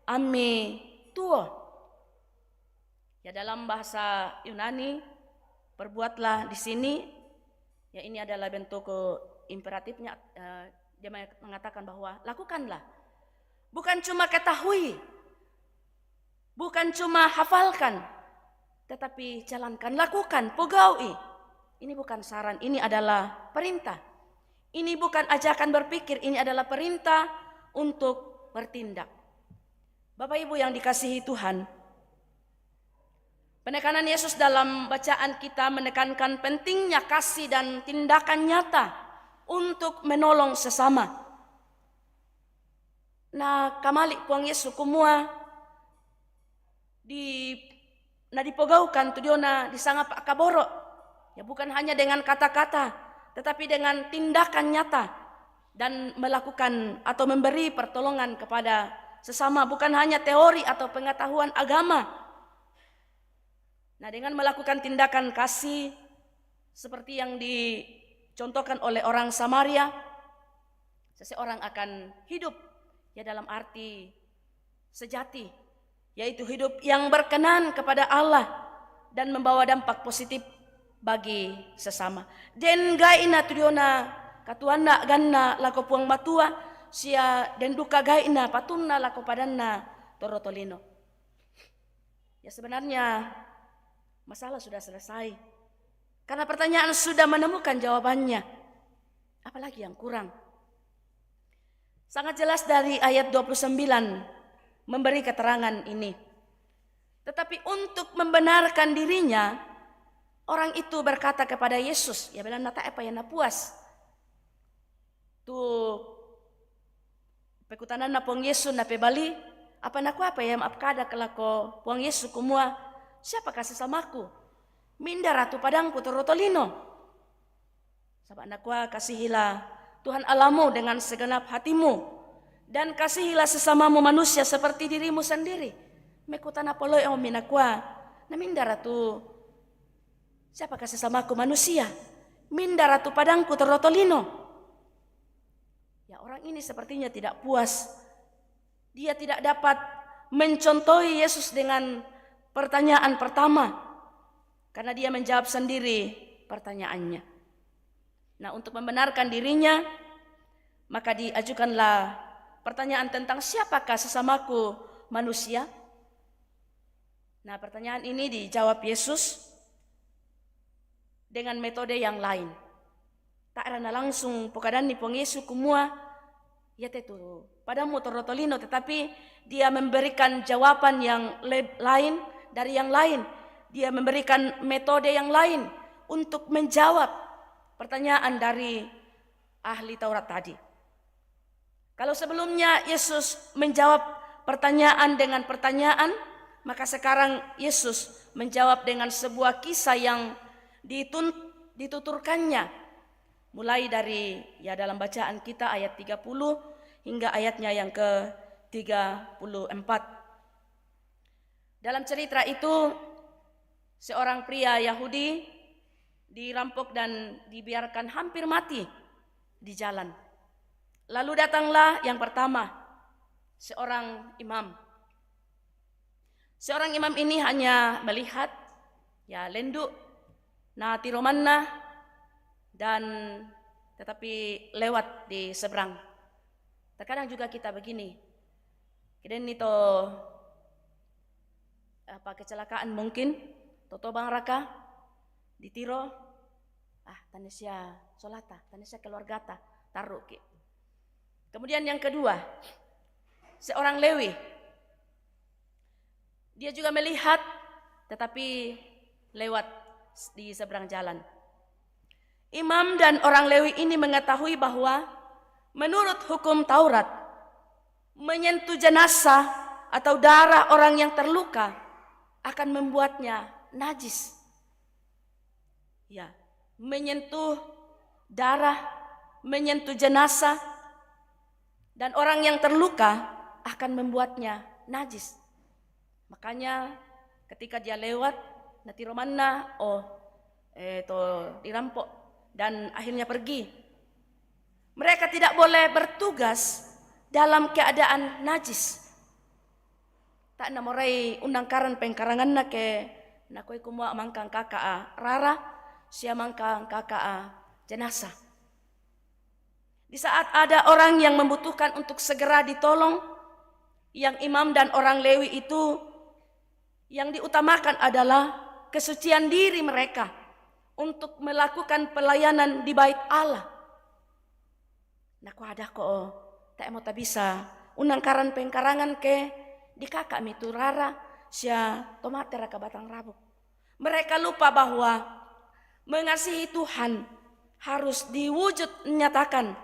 ami tuo. Ya, dalam bahasa Yunani, perbuatlah di sini, ya ini adalah bentuk imperatifnya. Dia mengatakan bahwa lakukanlah. Bukan cuma ketahui, bukan cuma hafalkan, tetapi jalankan, lakukan, pogaui. Ini bukan saran, ini adalah perintah. Ini bukan ajakan berpikir, ini adalah perintah untuk bertindak. Bapak Ibu yang dikasihi Tuhan, penekanan Yesus dalam bacaan kita menekankan pentingnya kasih dan tindakan nyata untuk menolong sesama. Nah, kamalik puang Yesus kumua dipogaukan tudiona disangap akaboro. Ya, bukan hanya dengan kata-kata, tetapi dengan tindakan nyata dan melakukan atau memberi pertolongan kepada sesama, bukan hanya teori atau pengetahuan agama. Nah, dengan melakukan tindakan kasih seperti yang dicontohkan oleh orang Samaria, seseorang akan hidup, ya dalam arti sejati, yaitu hidup yang berkenan kepada Allah dan membawa dampak positif bagi sesama. Den gaina tudiona katuana ganna lako puang matua sia den duka gaina patunna lako padanna torotolino. Ya, sebenarnya masalah sudah selesai, karena pertanyaan sudah menemukan jawabannya. Apalagi yang kurang? Sangat jelas dari ayat 29 memberi keterangan ini. Tetapi untuk membenarkan dirinya, orang itu berkata kepada Yesus, ya bilang nata apa ya na puas. Tu pekutanan na puang Yesus na pebali, apa naku apa ya maaf kada kelako puang Yesus kumua, siapakah sesamaku? Minda ratu padangku torotolino. Sabak nakwa kasihilah Tuhan Allahmu dengan segenap hatimu dan kasihilah sesamamu manusia seperti dirimu sendiri. Mekutana poloy o minakwa na minda ratu, siapakah sesamaku manusia? Minda ratu padangku torotolino. Ya, orang ini sepertinya tidak puas. Dia tidak dapat mencontohi Yesus dengan pertanyaan pertama, karena dia menjawab sendiri pertanyaannya. Nah, untuk membenarkan dirinya, maka diajukanlah pertanyaan tentang siapakah sesamaku manusia. Nah, pertanyaan ini dijawab Yesus dengan metode yang lain. Tak rana langsung pokadani pong Yesus kumua, ya tetu padamu torotolino, tetapi dia memberikan jawaban yang lain dari yang lain. Dia memberikan metode yang lain untuk menjawab pertanyaan dari ahli Taurat tadi. Kalau sebelumnya Yesus menjawab pertanyaan dengan pertanyaan, maka sekarang Yesus menjawab dengan sebuah kisah yang dituturkannya. Mulai dari dalam bacaan kita ayat 30 hingga ayatnya yang ke-34. Dalam cerita itu, seorang pria Yahudi dirampok dan dibiarkan hampir mati di jalan. Lalu datanglah yang pertama, seorang imam. Seorang imam ini hanya melihat, ya lenduk, na tiromanna, dan tetapi lewat di seberang. Terkadang juga kita begini, kemudian itu kecelakaan mungkin, toto bang raka, ditiro, tanesya solata, tanesya keluargata, taruh ki. Kemudian yang kedua, seorang Lewi. Dia juga melihat, tetapi lewat di seberang jalan. Imam dan orang Lewi ini mengetahui bahwa menurut hukum Taurat, menyentuh jenazah atau darah orang yang terluka akan membuatnya najis. Ya, menyentuh darah, menyentuh jenazah dan orang yang terluka akan membuatnya najis. Makanya ketika dia lewat, nanti romanna, dirampok dan akhirnya pergi. Mereka tidak boleh bertugas dalam keadaan najis. Tak namorai undang pengkarangan na ke nakoi kumua mangkang kakak rara, sia mangkang kakak jenazah. Di saat ada orang yang membutuhkan untuk segera ditolong, yang imam dan orang Lewi itu yang diutamakan adalah kesucian diri mereka untuk melakukan pelayanan di bait Allah. Naku ada kok, tak mau tak bisa unangkaran pengkarangan ke di kakak mitu rara, sia tomate raka batang rabuk. Mereka lupa bahwa mengasihi Tuhan harus diwujud nyatakan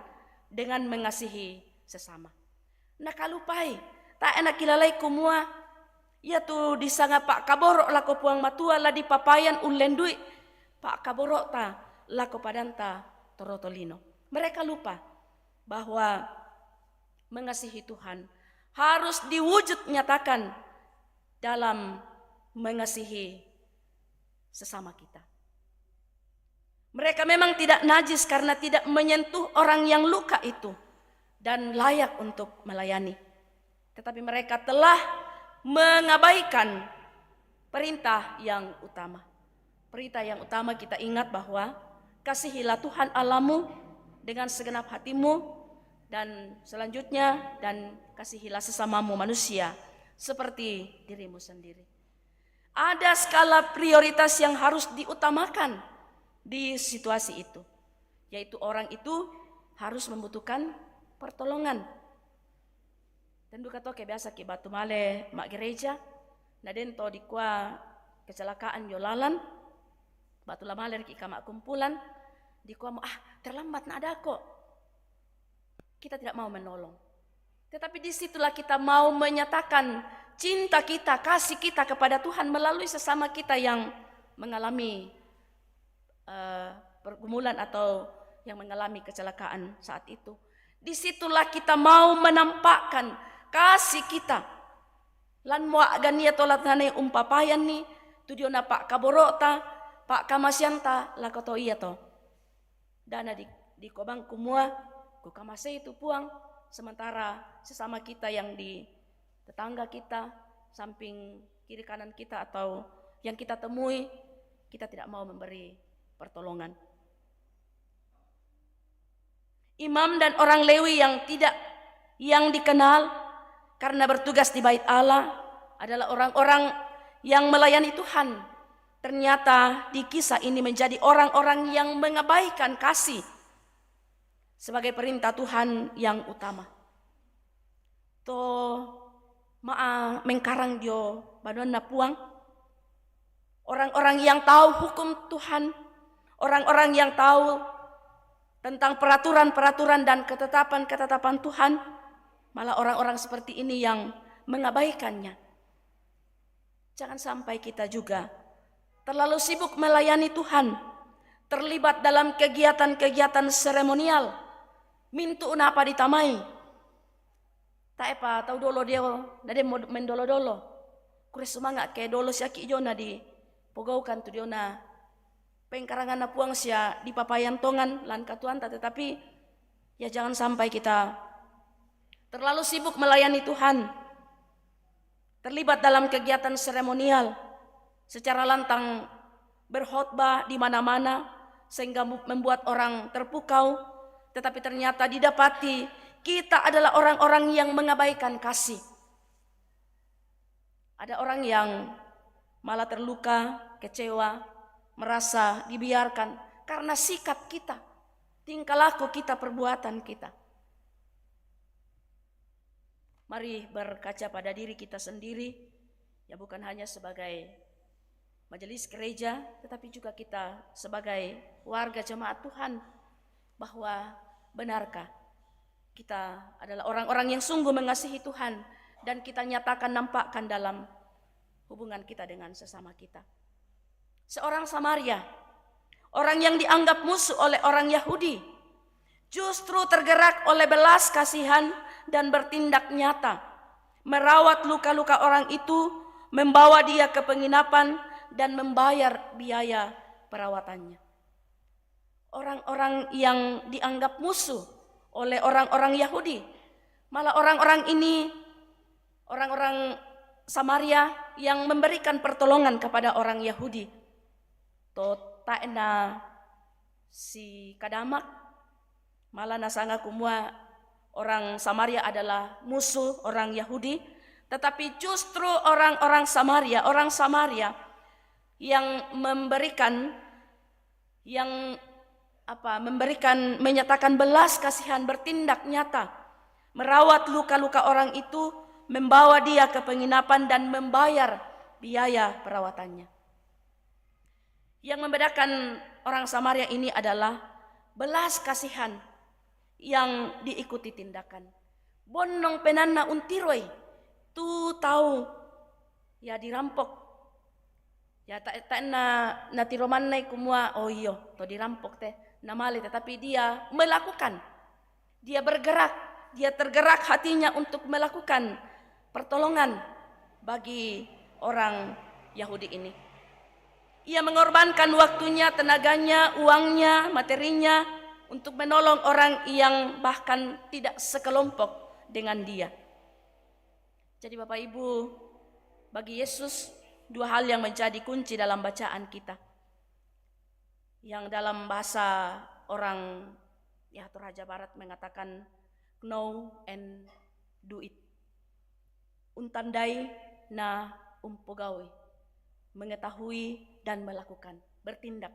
dengan mengasihi sesama. Nak kalupai, tak enak kilalai kumua, ya tu disanga Pak Kaborok lako puang matua lah di papayan ulendui, Pak Kaborok ta lako padanta torotolino. Mereka lupa bahwa mengasihi Tuhan harus diwujud nyatakan dalam mengasihi sesama kita. Mereka memang tidak najis karena tidak menyentuh orang yang luka itu dan layak untuk melayani. Tetapi mereka telah mengabaikan perintah yang utama. Perintah yang utama kita ingat bahwa kasihilah Tuhan Allahmu dengan segenap hatimu dan selanjutnya dan kasihilah sesamamu manusia seperti dirimu sendiri. Ada skala prioritas yang harus diutamakan di situasi itu, yaitu orang itu harus membutuhkan pertolongan. Tentu kata biasa ke batu male mak gereja, naden to di kuah kecelakaan yolalan, batu lamaler ki kamak kumpulan, di kuah terlambat nak ada kok. Kita tidak mau menolong, tetapi disitulah kita mau menyatakan cinta kita, kasih kita kepada Tuhan melalui sesama kita yang mengalami pergumulan atau yang mengalami kecelakaan saat itu. Disitulah kita mau menampakkan kasih kita. Lan muak gania tolat hanai umpapayan ni, tudiona Pak Kaborota, Pak Kamasyanta, lakoto iya to. Dana di kobang kumua, ku kamase itu puang, sementara sesama kita yang di tetangga kita, samping kiri kanan kita atau yang kita temui, kita tidak mau memberi pertolongan. Imam dan orang Lewi yang dikenal karena bertugas di bait Allah adalah orang-orang yang melayani Tuhan. Ternyata di kisah ini menjadi orang-orang yang mengabaikan kasih sebagai perintah Tuhan yang utama. To mengkarang dio badona puang. Orang-orang yang tahu hukum Tuhan, orang-orang yang tahu tentang peraturan-peraturan dan ketetapan-ketetapan Tuhan, malah orang-orang seperti ini yang mengabaikannya. Jangan sampai kita juga terlalu sibuk melayani Tuhan, terlibat dalam kegiatan-kegiatan seremonial, mintu unapa ditamai. Tak apa, tahu dolo dia, nade mendolo-dolo. Kure semangat ke dolo siaki jona di pogaukan tu diona pengkarangan na puang sia di papayan tongan lan katuanta, tetapi ya jangan sampai kita terlalu sibuk melayani Tuhan, terlibat dalam kegiatan seremonial, secara lantang berkhotbah di mana-mana sehingga membuat orang terpukau, tetapi ternyata didapati kita adalah orang-orang yang mengabaikan kasih. Ada orang yang malah terluka, kecewa, merasa dibiarkan karena sikap kita, tingkah laku kita, perbuatan kita. Mari berkaca pada diri kita sendiri, ya bukan hanya sebagai majelis gereja, tetapi juga kita sebagai warga jemaat Tuhan, bahwa benarkah kita adalah orang-orang yang sungguh mengasihi Tuhan dan kita nyatakan, nampakkan dalam hubungan kita dengan sesama kita. Seorang Samaria, orang yang dianggap musuh oleh orang Yahudi, justru tergerak oleh belas kasihan dan bertindak nyata, merawat luka-luka orang itu, membawa dia ke penginapan dan membayar biaya perawatannya. Orang-orang yang dianggap musuh oleh orang-orang Yahudi, malah orang-orang ini, orang-orang Samaria yang memberikan pertolongan kepada orang Yahudi. Taena si kadamak, malah nasanga kumua orang Samaria adalah musuh orang Yahudi, tetapi justru orang-orang Samaria, orang Samaria yang memberikan, menyatakan belas kasihan, bertindak nyata, merawat luka-luka orang itu, membawa dia ke penginapan dan membayar biaya perawatannya. Yang membedakan orang Samaria ini adalah belas kasihan yang diikuti tindakan. Bonong penanna untiroi, tu tahu ya dirampok. Ya tak na tiromanai kumua, oh iyo to dirampok teh namali, tetapi dia melakukan. Dia bergerak, dia tergerak hatinya untuk melakukan pertolongan bagi orang Yahudi ini. Ia mengorbankan waktunya, tenaganya, uangnya, materinya untuk menolong orang yang bahkan tidak sekelompok dengan dia. Jadi Bapak Ibu, bagi Yesus dua hal yang menjadi kunci dalam bacaan kita. Yang dalam bahasa orang ya Toraja Barat mengatakan know and do it. Untandai na umpogawe, mengetahui dan melakukan, bertindak.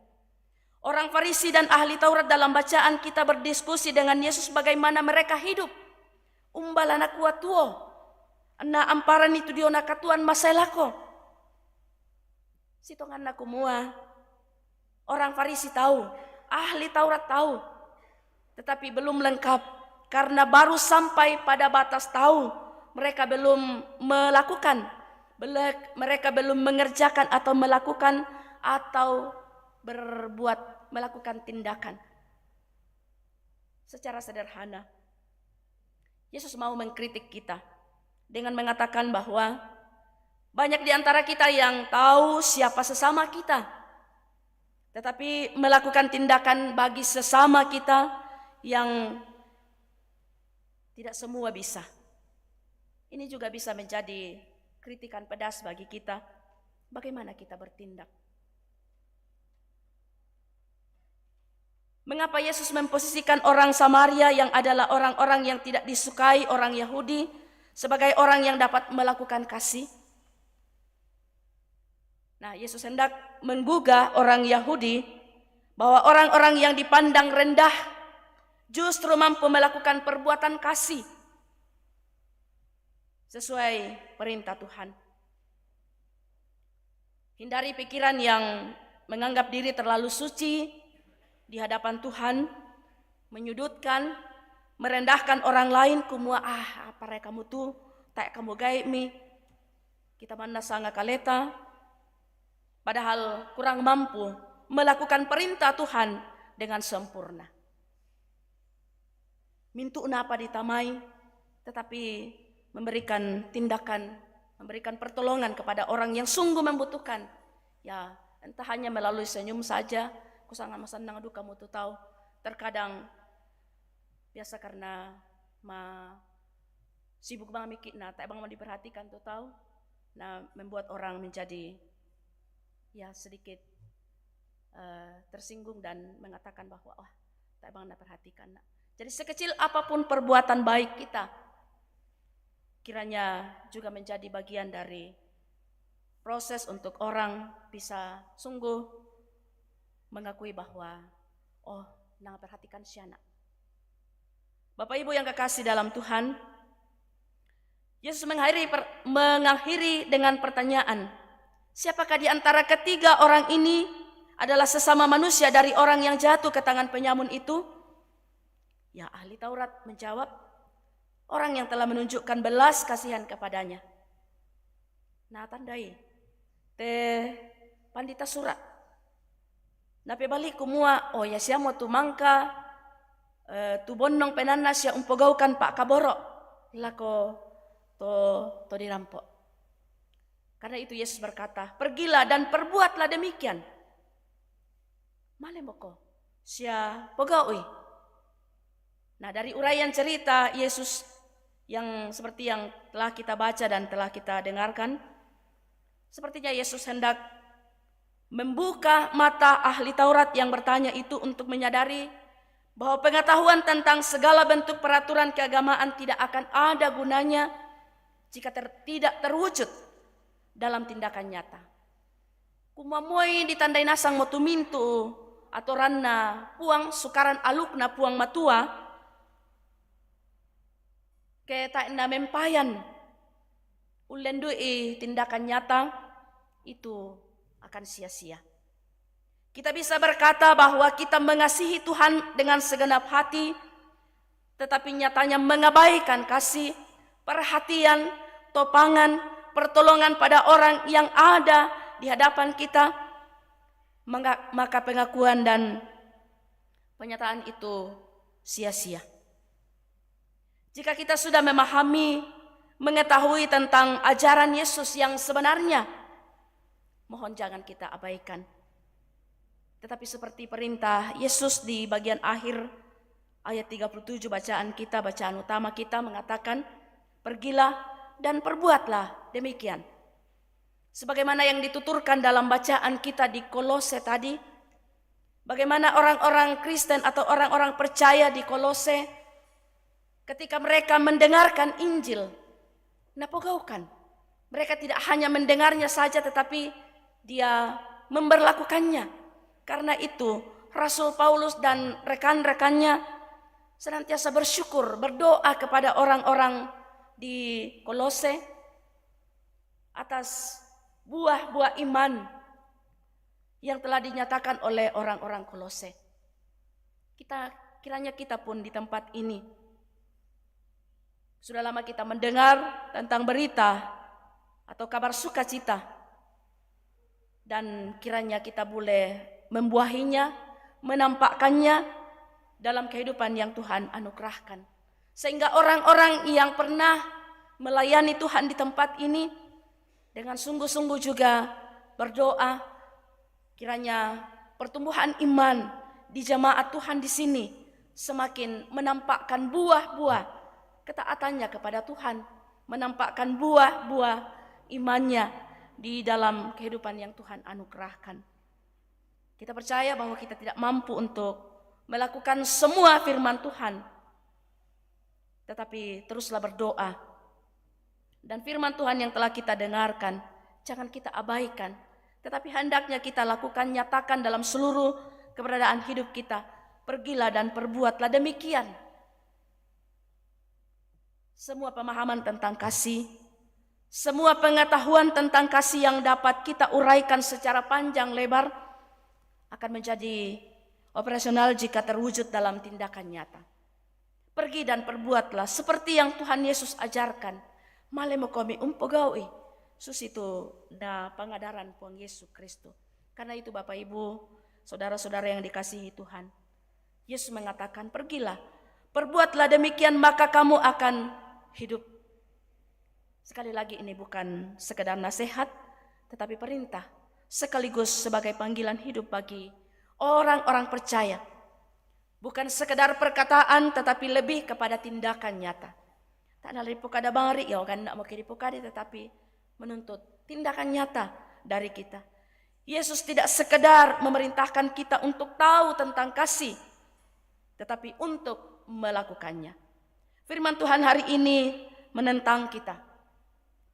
Orang Farisi dan ahli Taurat dalam bacaan kita berdiskusi dengan Yesus bagaimana mereka hidup. Umbalana kuatuo, na amparan itu dio nakatuan masailako. Sitongan na kumua, orang Farisi tahu, ahli Taurat tahu, tetapi belum lengkap karena baru sampai pada batas tahu, mereka belum melakukan, mereka belum mengerjakan atau melakukan atau berbuat, melakukan tindakan. Secara sederhana, Yesus mau mengkritik kita dengan mengatakan bahwa banyak di antara kita yang tahu siapa sesama kita, tetapi melakukan tindakan bagi sesama kita yang tidak semua bisa. Ini juga bisa menjadi kritikan pedas bagi kita, bagaimana kita bertindak. Mengapa Yesus memposisikan orang Samaria yang adalah orang-orang yang tidak disukai orang Yahudi sebagai orang yang dapat melakukan kasih? Nah, Yesus hendak menggugah orang Yahudi bahwa orang-orang yang dipandang rendah justru mampu melakukan perbuatan kasih sesuai perintah Tuhan. Hindari pikiran yang menganggap diri terlalu suci di hadapan Tuhan, menyudutkan, merendahkan orang lain, kumua apa rek kamu tuh, tak kamu gay mi, kita mana sangat kaleta, padahal kurang mampu melakukan perintah Tuhan dengan sempurna. Mintu napa ditamai, tetapi memberikan tindakan, memberikan pertolongan kepada orang yang sungguh membutuhkan. Ya, entah hanya melalui senyum saja, kusangan masandang adu kamu tuh tahu. Terkadang biasa karena sibuk bang mikir, nah tak bang mau diperhatikan tuh tahu. Nah membuat orang menjadi ya sedikit tersinggung dan mengatakan bahwa wah tak bang perhatikan. Nah, jadi sekecil apapun perbuatan baik kita, kiranya juga menjadi bagian dari proses untuk orang bisa sungguh mengakui bahwa oh nang perhatikan si anak. Bapak Ibu yang kekasih dalam Tuhan, Yesus mengakhiri dengan pertanyaan, siapakah di antara ketiga orang ini adalah sesama manusia dari orang yang jatuh ke tangan penyamun itu? Ya, ahli Taurat menjawab, orang yang telah menunjukkan belas kasihan kepadanya. Nah, tandai pandita surat. Nape balik kumua, oh ya siamo tu mangka tu bonnong penanna sia umpogaukan Pak Kaboro lako to dirampok. Karena itu Yesus berkata, pergilah dan perbuatlah demikian. Male moko sia pogaui. Nah, dari uraian cerita Yesus yang seperti yang telah kita baca dan telah kita dengarkan, sepertinya Yesus hendak membuka mata ahli Taurat yang bertanya itu untuk menyadari bahwa pengetahuan tentang segala bentuk peraturan keagamaan tidak akan ada gunanya jika tidak terwujud dalam tindakan nyata. Kumamoi ditandai nasang motumintu atau ranna puang sukaran alukna puang matua ke tak na mempayan ulendui tindakan nyata itu akan sia-sia. Kita bisa berkata bahwa kita mengasihi Tuhan dengan segenap hati, tetapi nyatanya mengabaikan kasih, perhatian, topangan, pertolongan pada orang yang ada di hadapan kita, maka pengakuan dan penyataan itu sia-sia. Jika kita sudah memahami, mengetahui tentang ajaran Yesus yang sebenarnya, mohon jangan kita abaikan. Tetapi seperti perintah Yesus di bagian akhir ayat 37 bacaan utama kita mengatakan, pergilah dan perbuatlah demikian. Sebagaimana yang dituturkan dalam bacaan kita di Kolose tadi, bagaimana orang-orang Kristen atau orang-orang percaya di Kolose ketika mereka mendengarkan Injil, napogaukan. Mereka tidak hanya mendengarnya saja tetapi dia memberlakukannya. Karena itu Rasul Paulus dan rekan-rekannya senantiasa bersyukur, berdoa kepada orang-orang di Kolose atas buah-buah iman yang telah dinyatakan oleh orang-orang Kolose. Kiranya kita pun di tempat ini sudah lama kita mendengar tentang berita atau kabar sukacita, dan kiranya kita boleh membuahinya, menampakkannya dalam kehidupan yang Tuhan anugerahkan. Sehingga orang-orang yang pernah melayani Tuhan di tempat ini dengan sungguh-sungguh juga berdoa, kiranya pertumbuhan iman di jemaat Tuhan di sini semakin menampakkan buah-buah ketaatannya kepada Tuhan, menampakkan buah-buah imannya di dalam kehidupan yang Tuhan anugerahkan. Kita percaya bahwa kita tidak mampu untuk melakukan semua firman Tuhan, tetapi teruslah berdoa. Dan firman Tuhan yang telah kita dengarkan, jangan kita abaikan, tetapi hendaknya kita lakukan, nyatakan dalam seluruh keberadaan hidup kita. Pergilah dan perbuatlah demikian. Semua pemahaman tentang kasih, semua pengetahuan tentang kasih yang dapat kita uraikan secara panjang lebar akan menjadi operasional jika terwujud dalam tindakan nyata. Pergi dan perbuatlah seperti yang Tuhan Yesus ajarkan. Male mokomi umpogawi susitu da pangadaran puang Yesus Kristus. Karena itu Bapak Ibu, saudara-saudara yang dikasihi Tuhan, Yesus mengatakan, pergilah, perbuatlah demikian maka kamu akan hidup. Sekali lagi ini bukan sekedar nasihat, tetapi perintah sekaligus sebagai panggilan hidup bagi orang-orang percaya. Bukan sekedar perkataan tetapi lebih kepada tindakan nyata. Tak ada lipukada bangri ya kan nak mau kiripukadi tetapi menuntut tindakan nyata dari kita. Yesus tidak sekedar memerintahkan kita untuk tahu tentang kasih, tetapi untuk melakukannya. Firman Tuhan hari ini menentang kita.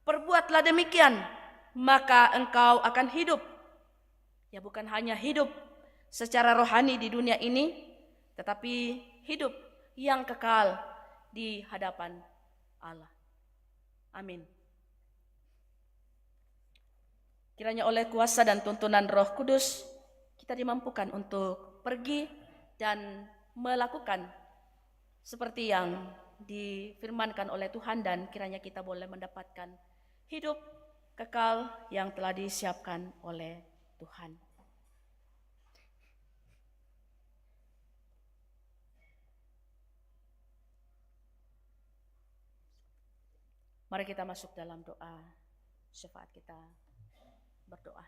Perbuatlah demikian, maka engkau akan hidup. Ya bukan hanya hidup secara rohani di dunia ini, tetapi hidup yang kekal di hadapan Allah. Amin. Kiranya oleh kuasa dan tuntunan Roh Kudus, kita dimampukan untuk pergi dan melakukan seperti yang difirmankan oleh Tuhan, dan kiranya kita boleh mendapatkan hidup kekal yang telah disiapkan oleh Tuhan. Mari kita masuk dalam doa syafaat, kita berdoa.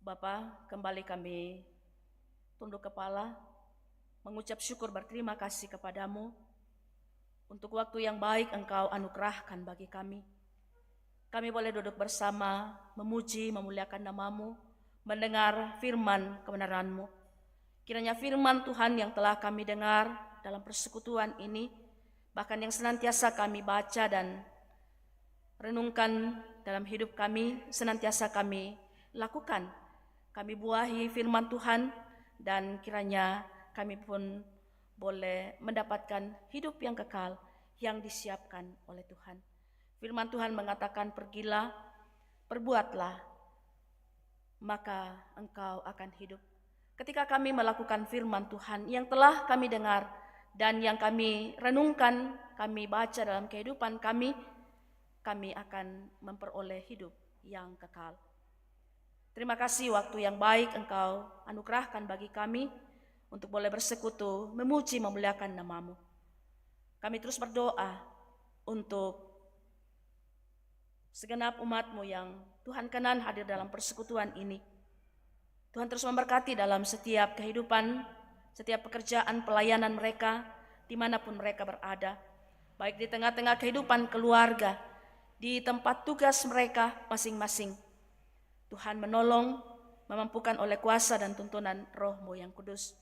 Bapa, kembali kami tunduk kepala, mengucap syukur berterima kasih kepadamu untuk waktu yang baik Engkau anugerahkan bagi kami. Kami boleh duduk bersama, memuji, memuliakan namamu, mendengar firman kebenaran-Mu. Kiranya firman Tuhan yang telah kami dengar dalam persekutuan ini, bahkan yang senantiasa kami baca dan renungkan dalam hidup kami, senantiasa kami lakukan. Kami buahi firman Tuhan, dan kiranya kami pun boleh mendapatkan hidup yang kekal yang disiapkan oleh Tuhan. Firman Tuhan mengatakan, pergilah, perbuatlah, maka engkau akan hidup. Ketika kami melakukan firman Tuhan yang telah kami dengar dan yang kami renungkan, kami baca dalam kehidupan kami akan memperoleh hidup yang kekal. Terima kasih waktu yang baik Engkau anugerahkan bagi kami untuk boleh bersekutu, memuji, memuliakan namamu. Kami terus berdoa untuk segenap umat-Mu yang Tuhan kenan hadir dalam persekutuan ini. Tuhan terus memberkati dalam setiap kehidupan, setiap pekerjaan pelayanan mereka, dimanapun mereka berada, baik di tengah-tengah kehidupan keluarga, di tempat tugas mereka masing-masing. Tuhan menolong, memampukan oleh kuasa dan tuntunan Roh-Mu yang kudus,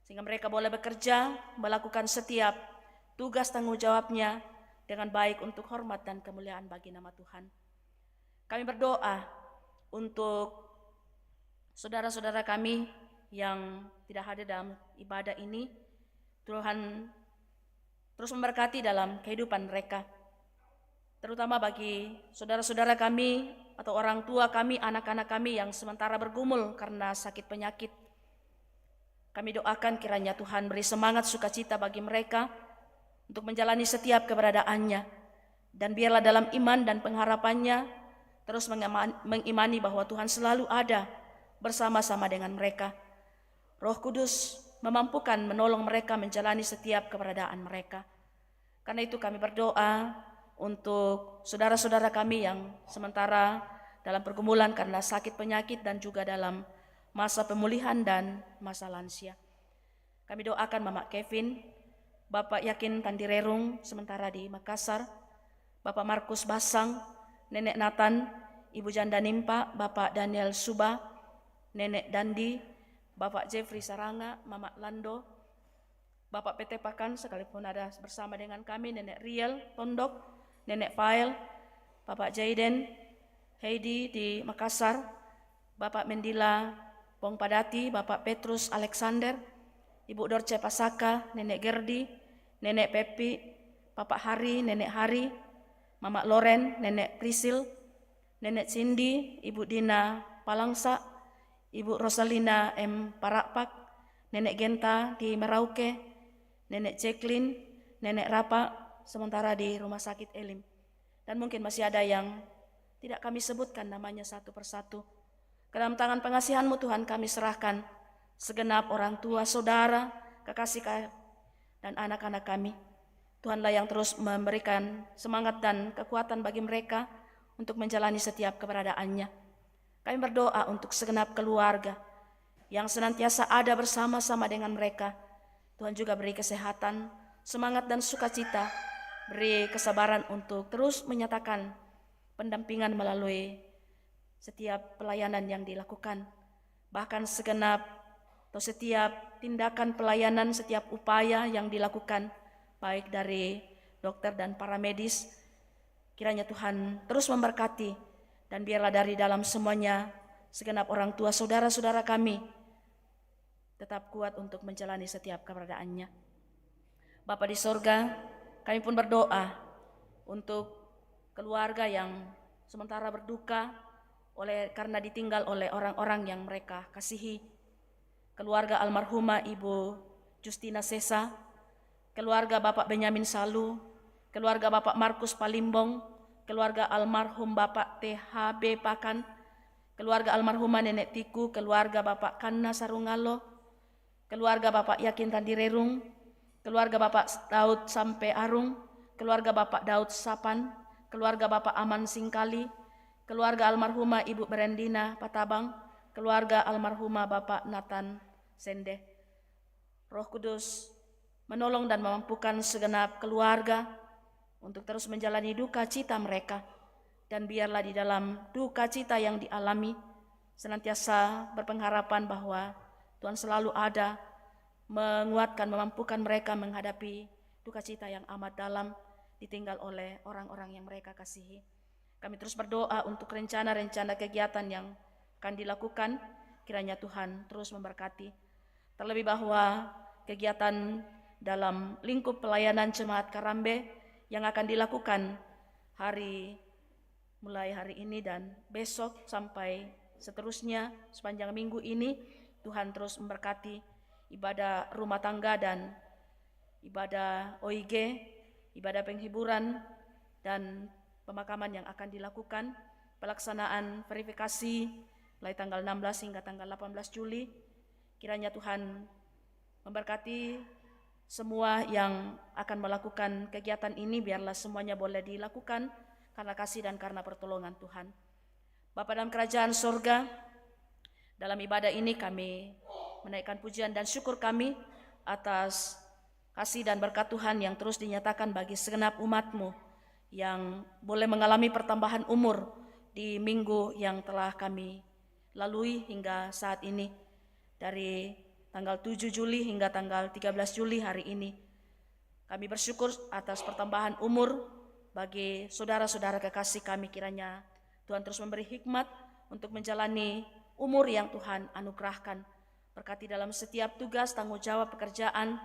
sehingga mereka boleh bekerja, melakukan setiap tugas tanggung jawabnya dengan baik untuk hormat dan kemuliaan bagi nama Tuhan. Kami berdoa untuk saudara-saudara kami yang tidak hadir dalam ibadah ini. Tuhan terus memberkati dalam kehidupan mereka, terutama bagi saudara-saudara kami atau orang tua kami, anak-anak kami yang sementara bergumul karena sakit penyakit. Kami doakan kiranya Tuhan beri semangat sukacita bagi mereka untuk menjalani setiap keberadaannya, dan biarlah dalam iman dan pengharapannya terus mengimani bahwa Tuhan selalu ada bersama-sama dengan mereka. Roh Kudus memampukan menolong mereka menjalani setiap keberadaan mereka. Karena itu kami berdoa untuk saudara-saudara kami yang sementara dalam pergumulan karena sakit penyakit dan juga dalam masa pemulihan dan masa lansia. Kami doakan Mama Kevin, Bapak Yakin Tandirerung sementara di Makassar, Bapak Markus Basang, Nenek Nathan, Ibu Janda Nimpa, Bapak Daniel Suba, Nenek Dandi, Bapak Jeffrey Saranga, Mama Lando, Bapak PT Pakan sekalipun ada bersama dengan kami, Nenek Riel Tondok, Nenek Fael, Bapak Jaiden, Heidi di Makassar, Bapak Mendila Pong Padati, Bapak Petrus Alexander, Ibu Dorce Pasaka, Nenek Gerdi, Nenek Pepi, Bapak Hari, Nenek Hari, Mama Loren, Nenek Prisil, Nenek Cindy, Ibu Dina Palangsa, Ibu Rosalina M. Parakpak, Nenek Genta di Merauke, Nenek Jacqueline, Nenek Rapa, sementara di Rumah Sakit Elim. Dan mungkin masih ada yang tidak kami sebutkan namanya satu persatu. Ke dalam tangan pengasihan-Mu Tuhan kami serahkan segenap orang tua, saudara, kekasih dan anak-anak kami. Tuhanlah yang terus memberikan semangat dan kekuatan bagi mereka untuk menjalani setiap keberadaannya. Kami berdoa untuk segenap keluarga yang senantiasa ada bersama-sama dengan mereka. Tuhan juga beri kesehatan, semangat dan sukacita, beri kesabaran untuk terus menyatakan pendampingan melalui setiap pelayanan yang dilakukan. Bahkan segenap atau setiap tindakan pelayanan, setiap upaya yang dilakukan, baik dari dokter dan para medis, kiranya Tuhan terus memberkati, dan biarlah dari dalam semuanya segenap orang tua saudara-saudara kami tetap kuat untuk menjalani setiap keberadaannya. Bapa di sorga, kami pun berdoa untuk keluarga yang sementara berduka karena ditinggal oleh orang-orang yang mereka kasihi. Keluarga almarhumah Ibu Justina Sesa, keluarga Bapak Benyamin Salu, keluarga Bapak Markus Palimbong, keluarga almarhum Bapak THB Pakan, keluarga almarhumah Nenek Tiku, keluarga Bapak Kanna Sarungalo, keluarga Bapak Yakin Tandirerung, keluarga Bapak Daud Sampai Arung, keluarga Bapak Daud Sapan, keluarga Bapak Aman Singkali, keluarga almarhumah Ibu Berendina Patabang, keluarga almarhumah Bapak Nathan Sende. Roh Kudus menolong dan memampukan segenap keluarga untuk terus menjalani duka cita mereka, dan biarlah di dalam duka cita yang dialami senantiasa berpengharapan bahwa Tuhan selalu ada menguatkan, memampukan mereka menghadapi duka cita yang amat dalam ditinggal oleh orang-orang yang mereka kasihi. Kami terus berdoa untuk rencana-rencana kegiatan yang akan dilakukan, kiranya Tuhan terus memberkati. Terlebih bahwa kegiatan dalam lingkup pelayanan Jemaat Karambe yang akan dilakukan mulai hari ini dan besok sampai seterusnya sepanjang minggu ini, Tuhan terus memberkati ibadah rumah tangga dan ibadah OIG, ibadah penghiburan dan pemakaman yang akan dilakukan, pelaksanaan verifikasi mulai tanggal 16 hingga tanggal 18 Juli. Kiranya Tuhan memberkati semua yang akan melakukan kegiatan ini, biarlah semuanya boleh dilakukan karena kasih dan karena pertolongan Tuhan. Bapa dalam kerajaan sorga, dalam ibadah ini kami menaikkan pujian dan syukur kami atas kasih dan berkat Tuhan yang terus dinyatakan bagi segenap umat-Mu yang boleh mengalami pertambahan umur di minggu yang telah kami lalui hingga saat ini, dari tanggal 7 Juli hingga tanggal 13 Juli hari ini. Kami bersyukur atas pertambahan umur bagi saudara-saudara kekasih kami. Kiranya Tuhan terus memberi hikmat untuk menjalani umur yang Tuhan anugerahkan. Berkati dalam setiap tugas, tanggung jawab, pekerjaan,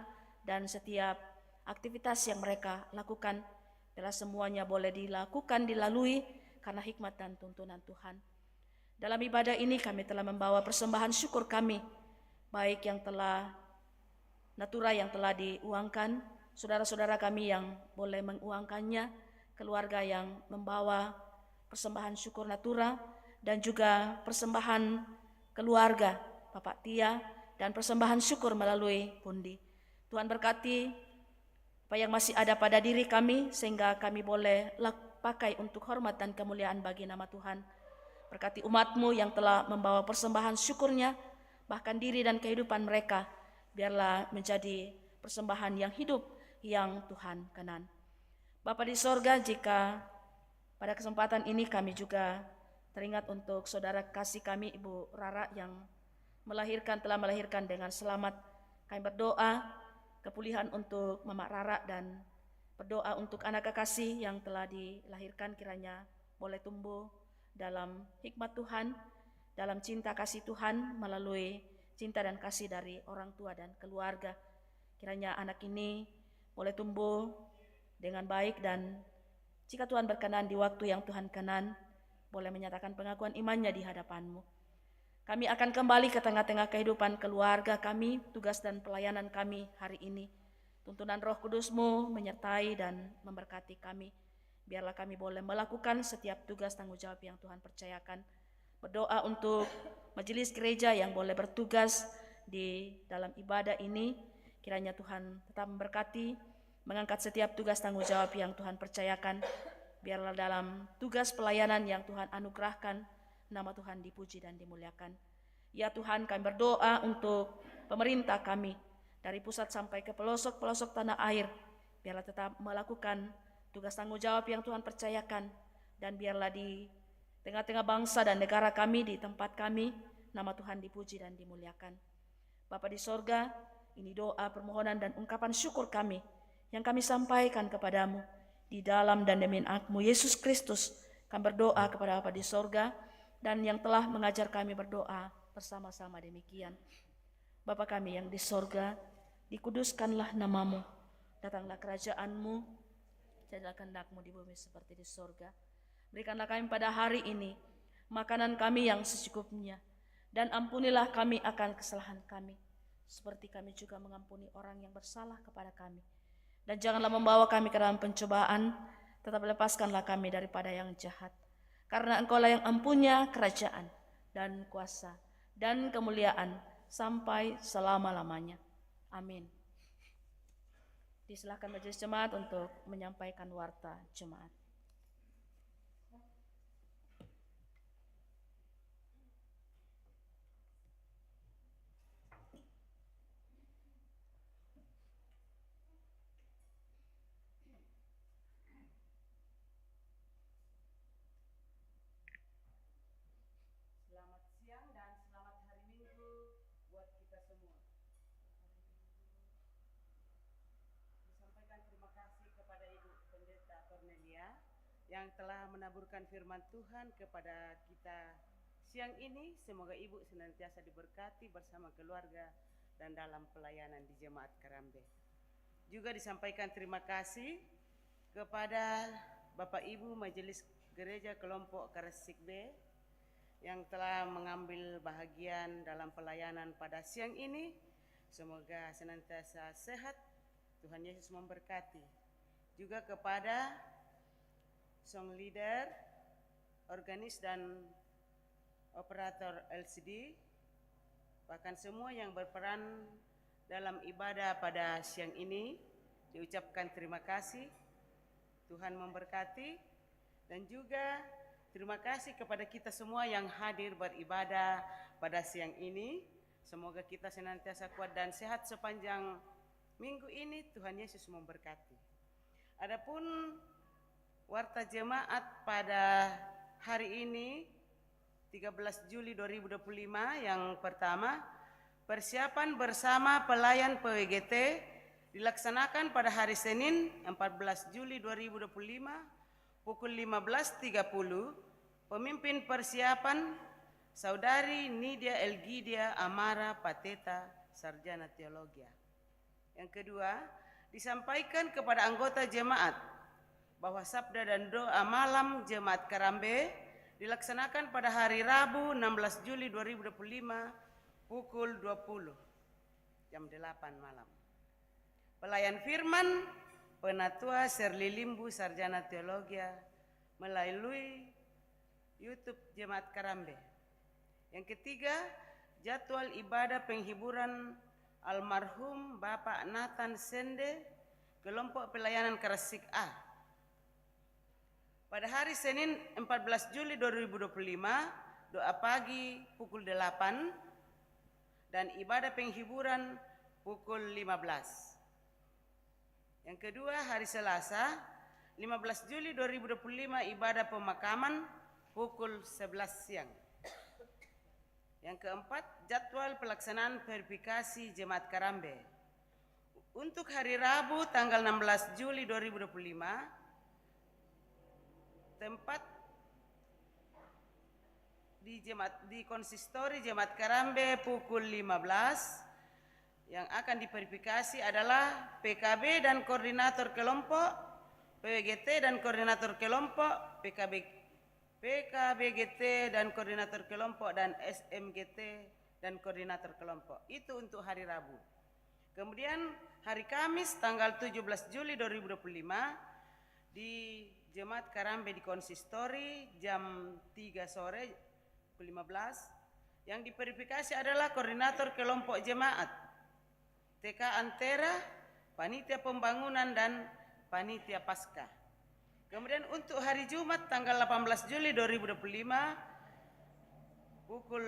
dan setiap aktivitas yang mereka lakukan. Biarlah semuanya boleh dilakukan, dilalui karena hikmat dan tuntunan Tuhan. Dalam ibadah ini kami telah membawa persembahan syukur kami, baik yang telah natura yang telah diuangkan, saudara-saudara kami yang boleh menguangkannya, keluarga yang membawa persembahan syukur natura, dan juga persembahan keluarga Bapak Tia, dan persembahan syukur melalui pundi. Tuhan berkati apa yang masih ada pada diri kami, sehingga kami boleh pakai untuk hormat dan kemuliaan bagi nama Tuhan. Berkati umat-Mu yang telah membawa persembahan syukurnya, bahkan diri dan kehidupan mereka, biarlah menjadi persembahan yang hidup yang Tuhan kenan. Bapa di sorga, jika pada kesempatan ini kami juga teringat untuk saudara kasih kami Ibu Rara yang telah melahirkan dengan selamat, kami berdoa kepulihan untuk Mama Rara dan berdoa untuk anak kekasih yang telah dilahirkan, kiranya boleh tumbuh dalam hikmat Tuhan, dalam cinta kasih Tuhan melalui cinta dan kasih dari orang tua dan keluarga. Kiranya anak ini boleh tumbuh dengan baik, dan jika Tuhan berkenan di waktu yang Tuhan kenan, boleh menyatakan pengakuan imannya di hadapan-Mu. Kami akan kembali ke tengah-tengah kehidupan keluarga kami, tugas dan pelayanan kami hari ini. Tuntunan Roh Kudus-Mu menyertai dan memberkati kami. Biarlah kami boleh melakukan setiap tugas tanggung jawab yang Tuhan percayakan. Berdoa untuk majelis gereja yang boleh bertugas di dalam ibadah ini. Kiranya Tuhan tetap memberkati, mengangkat setiap tugas tanggung jawab yang Tuhan percayakan. Biarlah dalam tugas pelayanan yang Tuhan anugerahkan, nama Tuhan dipuji dan dimuliakan. Ya Tuhan, kami berdoa untuk pemerintah kami, dari pusat sampai ke pelosok-pelosok tanah air, biarlah tetap melakukan tugas tanggung jawab yang Tuhan percayakan, dan biarlah di tengah-tengah bangsa dan negara kami, di tempat kami, nama Tuhan dipuji dan dimuliakan. Bapa di sorga, ini doa, permohonan, dan ungkapan syukur kami yang kami sampaikan kepadamu di dalam dan demi nama Yesus Kristus. Kami berdoa kepada Bapa di sorga dan yang telah mengajar kami berdoa bersama-sama demikian. Bapa kami yang di sorga, dikuduskanlah namamu, datanglah kerajaanmu, jadilah kehendak-Mu di bumi seperti di sorga. Berikanlah kami pada hari ini makanan kami yang secukupnya, dan ampunilah kami akan kesalahan kami, seperti kami juga mengampuni orang yang bersalah kepada kami. Dan janganlah membawa kami ke dalam pencobaan, tetapi lepaskanlah kami daripada yang jahat. Karena Engkaulah yang empunya kerajaan dan kuasa dan kemuliaan sampai selama-lamanya. Amin. Disilakan majelis jemaat untuk menyampaikan warta jemaat. Selamat siang dan selamat hari Minggu buat kita semua. Disampaikan terima kasih kepada Ibu Pendeta Cornelia yang telah menaburkan firman Tuhan kepada kita siang ini. Semoga Ibu senantiasa diberkati bersama keluarga dan dalam pelayanan di Jemaat Karambe. Juga disampaikan terima kasih kepada Bapak Ibu Majelis Gereja Kelompok Karesik B yang telah mengambil bahagian dalam pelayanan pada siang ini. Semoga senantiasa sehat, Tuhan Yesus memberkati. Juga kepada song leader, organis dan operator LCD, bahkan semua yang berperan dalam ibadah pada siang ini, diucapkan terima kasih, Tuhan memberkati. Dan juga terima kasih kepada kita semua yang hadir beribadah pada siang ini. Semoga kita senantiasa kuat dan sehat sepanjang minggu ini. Tuhan Yesus memberkati. Adapun warta jemaat pada hari ini 13 Juli 2025 yang pertama, persiapan bersama pelayan PWGT dilaksanakan pada hari Senin 14 Juli 2025 pukul 15.30, pemimpin persiapan Saudari Nidia Elgidia Amara Pateta, Sarjana Teologi. Yang kedua, disampaikan kepada anggota jemaat bahwa sabda dan doa malam Jemaat Karambe dilaksanakan pada hari Rabu 16 Juli 2025 pukul 20 jam 8 malam. Pelayan firman Penatua Serli Limbu Sarjana Teologi melalui YouTube Jemaat Karambe. Yang ketiga, jadwal ibadah penghiburan almarhum Bapak Nathan Sende, kelompok pelayanan Karesik A. Pada hari Senin 14 Juli 2025, doa pagi pukul 8 dan ibadah penghiburan pukul 15. Yang kedua, hari Selasa 15 Juli 2025 ibadah pemakaman pukul 11 siang. Yang keempat, jadwal pelaksanaan verifikasi Jemaat Karambe. Untuk hari Rabu tanggal 16 Juli 2025, tempat di konsistori Jemaat Karambe pukul 15. Yang akan diverifikasi adalah PKB dan koordinator kelompok, PWGT dan koordinator kelompok, PKBGT dan koordinator kelompok, dan SMGT dan koordinator kelompok. Itu untuk hari Rabu. Kemudian hari Kamis tanggal 17 Juli 2025 di Jemaat Karambe di konsistori jam 3 sore pukul 15. Yang diverifikasi adalah koordinator kelompok jemaat, TK Antera, Panitia Pembangunan, dan Panitia Paskah. Kemudian untuk hari Jumat tanggal 18 Juli 2025 pukul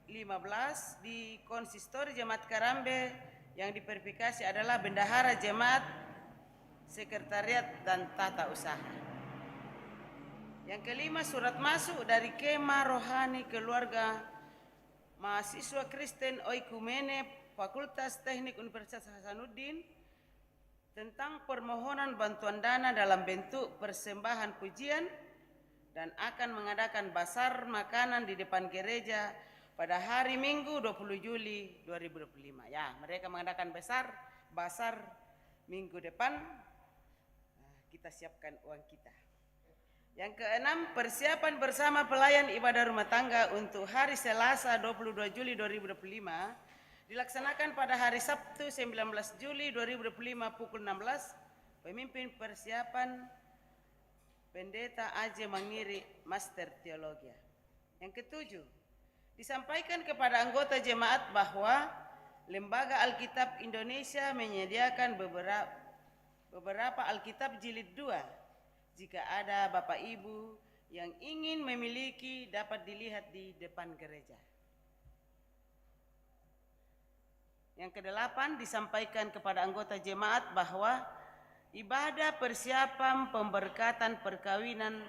15 di Konsistori Jemaat Karambe. Yang diverifikasi adalah Bendahara Jemaat, Sekretariat dan Tata Usaha. Yang kelima, surat masuk dari Kema Rohani Keluarga Mahasiswa Kristen Oikumene Fakultas Teknik Universitas Hasanuddin tentang permohonan bantuan dana dalam bentuk persembahan pujian dan akan mengadakan basar makanan di depan gereja pada hari Minggu 20 Juli 2025. Ya, mereka mengadakan basar minggu depan. Kita siapkan uang kita. Yang keenam, persiapan bersama pelayan ibadah rumah tangga untuk hari Selasa 22 Juli 2025 dilaksanakan pada hari Sabtu 19 Juli 2025 pukul 16. Pemimpin persiapan Pendeta Aje Mangiri, Master Teologi. Yang ketujuh, disampaikan kepada anggota jemaat bahwa Lembaga Alkitab Indonesia menyediakan beberapa Alkitab jilid 2. Jika ada Bapak Ibu yang ingin memiliki dapat dilihat di depan gereja. Yang kedelapan, disampaikan kepada anggota jemaat bahwa ibadah persiapan pemberkatan perkawinan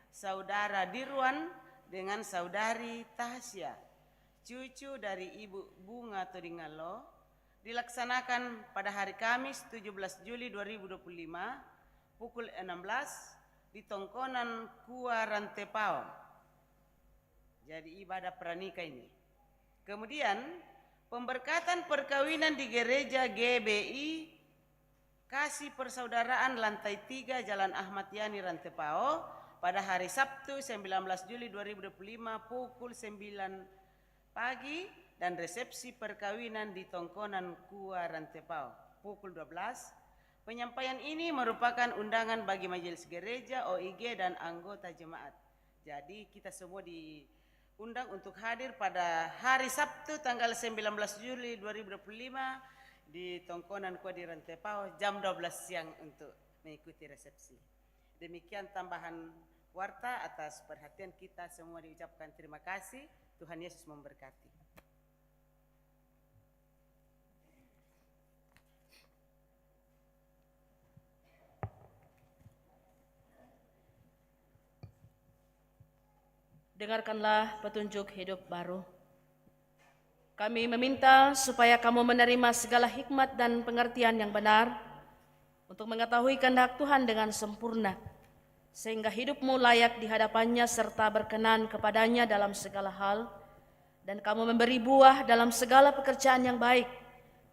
Saudara Dirwan dengan Saudari Tahsia, cucu dari Ibu Bunga Todingalo, dilaksanakan pada hari Kamis 17 Juli 2025 pukul 16 di Tongkonan Kua Rantepao. Jadi ibadah pranikah ini. Kemudian pemberkatan perkawinan di gereja GBI Kasih Persaudaraan lantai 3 Jalan Ahmad Yani Rantepao pada hari Sabtu 19 Juli 2025 pukul 9 pagi dan resepsi perkawinan di Tongkonan Kua Rantepao pukul 12. Penyampaian ini merupakan undangan bagi majelis gereja, OIG dan anggota jemaat. Jadi kita semua diundang untuk hadir pada hari Sabtu tanggal 19 Juli 2025 di Tongkonan Kua di Rantepao jam 12 siang untuk mengikuti resepsi. Demikian tambahan warta. Atas perhatian kita semua diucapkan terima kasih. Tuhan Yesus memberkati. Dengarkanlah petunjuk hidup baru. Kami meminta supaya kamu menerima segala hikmat dan pengertian yang benar untuk mengetahui kehendak Tuhan dengan sempurna, sehingga hidupmu layak di hadapannya serta berkenan kepadanya dalam segala hal, dan kamu memberi buah dalam segala pekerjaan yang baik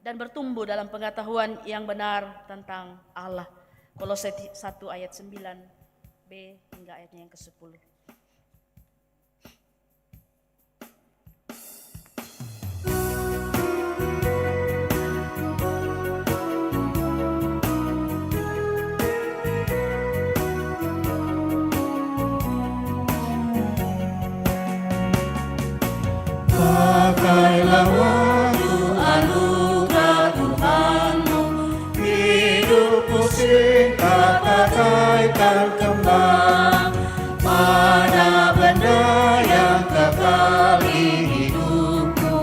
dan bertumbuh dalam pengetahuan yang benar tentang Allah. Kolose 1 ayat 9b hingga ayatnya yang ke-10. Pakailah waktu anugerah Tuhanmu, hidupku singkat bagaikan kembang. Mana benda yang kekal di hidupku,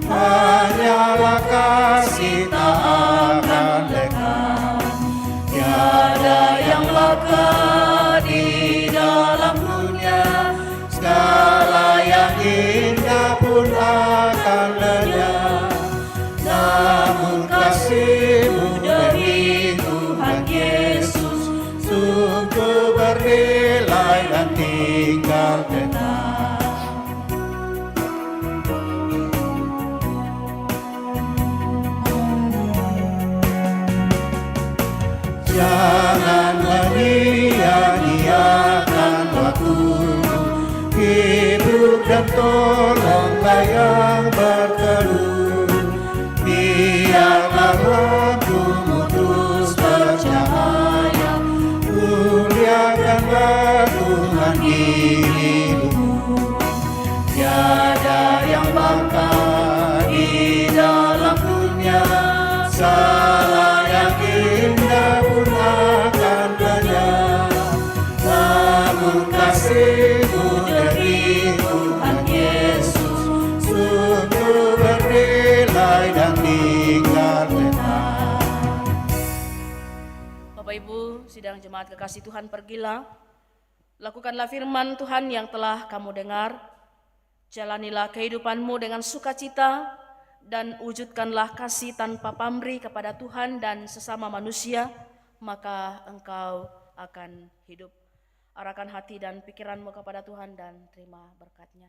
hanyalah kasih tak akan lekang. Tiada yang lekat di dalam dunia, segala yang indah pun akan lenyap. Namun kasih-Mu demi Tuhan Yesus sungguh bernilai dan tinggal tetap. Janganlah nia-niakan waktu-Mu, hidup dan tolonglah yang berteduh. Biarlah lampu-Mu terus bercahaya, muliakanlah Tuhan di hidupmu. Tiada yang bangga di dalam dunia, salah yang indah pun akan lenyap. Namun kasih-Mu demi Tuhan Yesus Ibu, sidang jemaat kekasih Tuhan, pergilah, lakukanlah firman Tuhan yang telah kamu dengar, jalanilah kehidupanmu dengan sukacita, dan wujudkanlah kasih tanpa pamrih kepada Tuhan dan sesama manusia, maka engkau akan hidup. Arahkan hati dan pikiranmu kepada Tuhan dan terima berkat-Nya.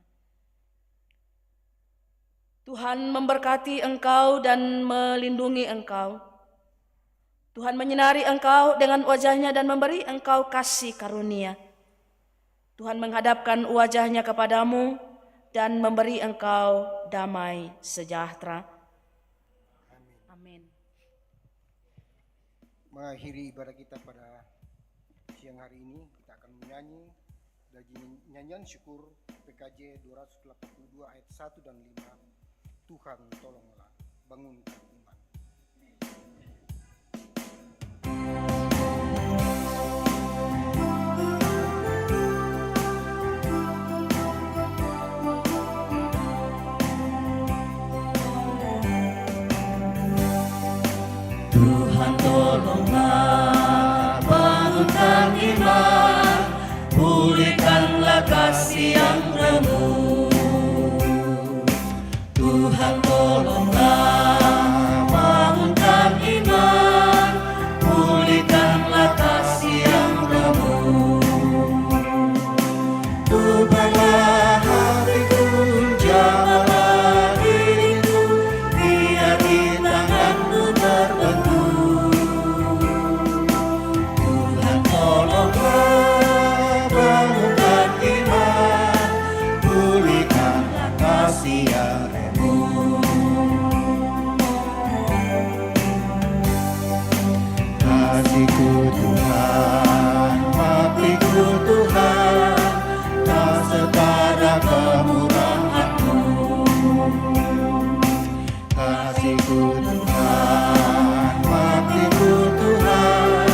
Tuhan memberkati engkau dan melindungi engkau. Tuhan menyinari engkau dengan wajah-Nya dan memberi engkau kasih karunia. Tuhan menghadapkan wajah-Nya kepadamu dan memberi engkau damai sejahtera. Amin. Mengakhiri ibadah kita pada siang hari ini, kita akan menyanyi dari nyanyian syukur PKJ 282 ayat 1 dan 5. Tuhan tolonglah, bangunkan iman. Tuhan tolonglah, bangunkan iman, pulihkanlah kasih yang remuk. Tuhan tolonglah, bangunkan iman, pulihkanlah kasih yang remuk. Ubahlah hatiku, jamalah diriku, biar di tanganmu terbentuk. Tuhan tolonglah, bangunkan iman, pulihkanlah kasih yang remuk. Kasih-Ku Tuhan, bakti-Ku Tuhan, tak setara kemurahan-Mu. Kasih-Ku Tuhan, bakti-Ku Tuhan,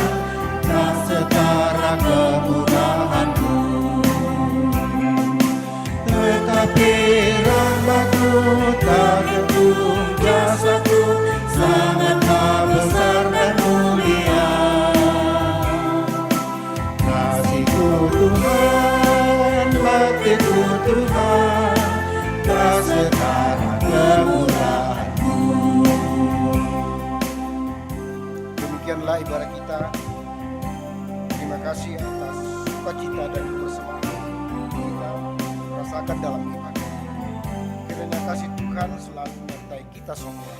tak setara kemurahan-Mu. Tetapi rahmat-Mu tak genggam jasaku, sangatlah besar dan mulia. Kasih-Ku Tuhan, bakti-Ku Tuhan, tak setara kemurahan-Mu. Demikianlah ibadah kita. Terima kasih atas sukacita dan kebersamaan kita rasakan dalam iman. Kiranya kasih Tuhan selalu menyertai kita semua.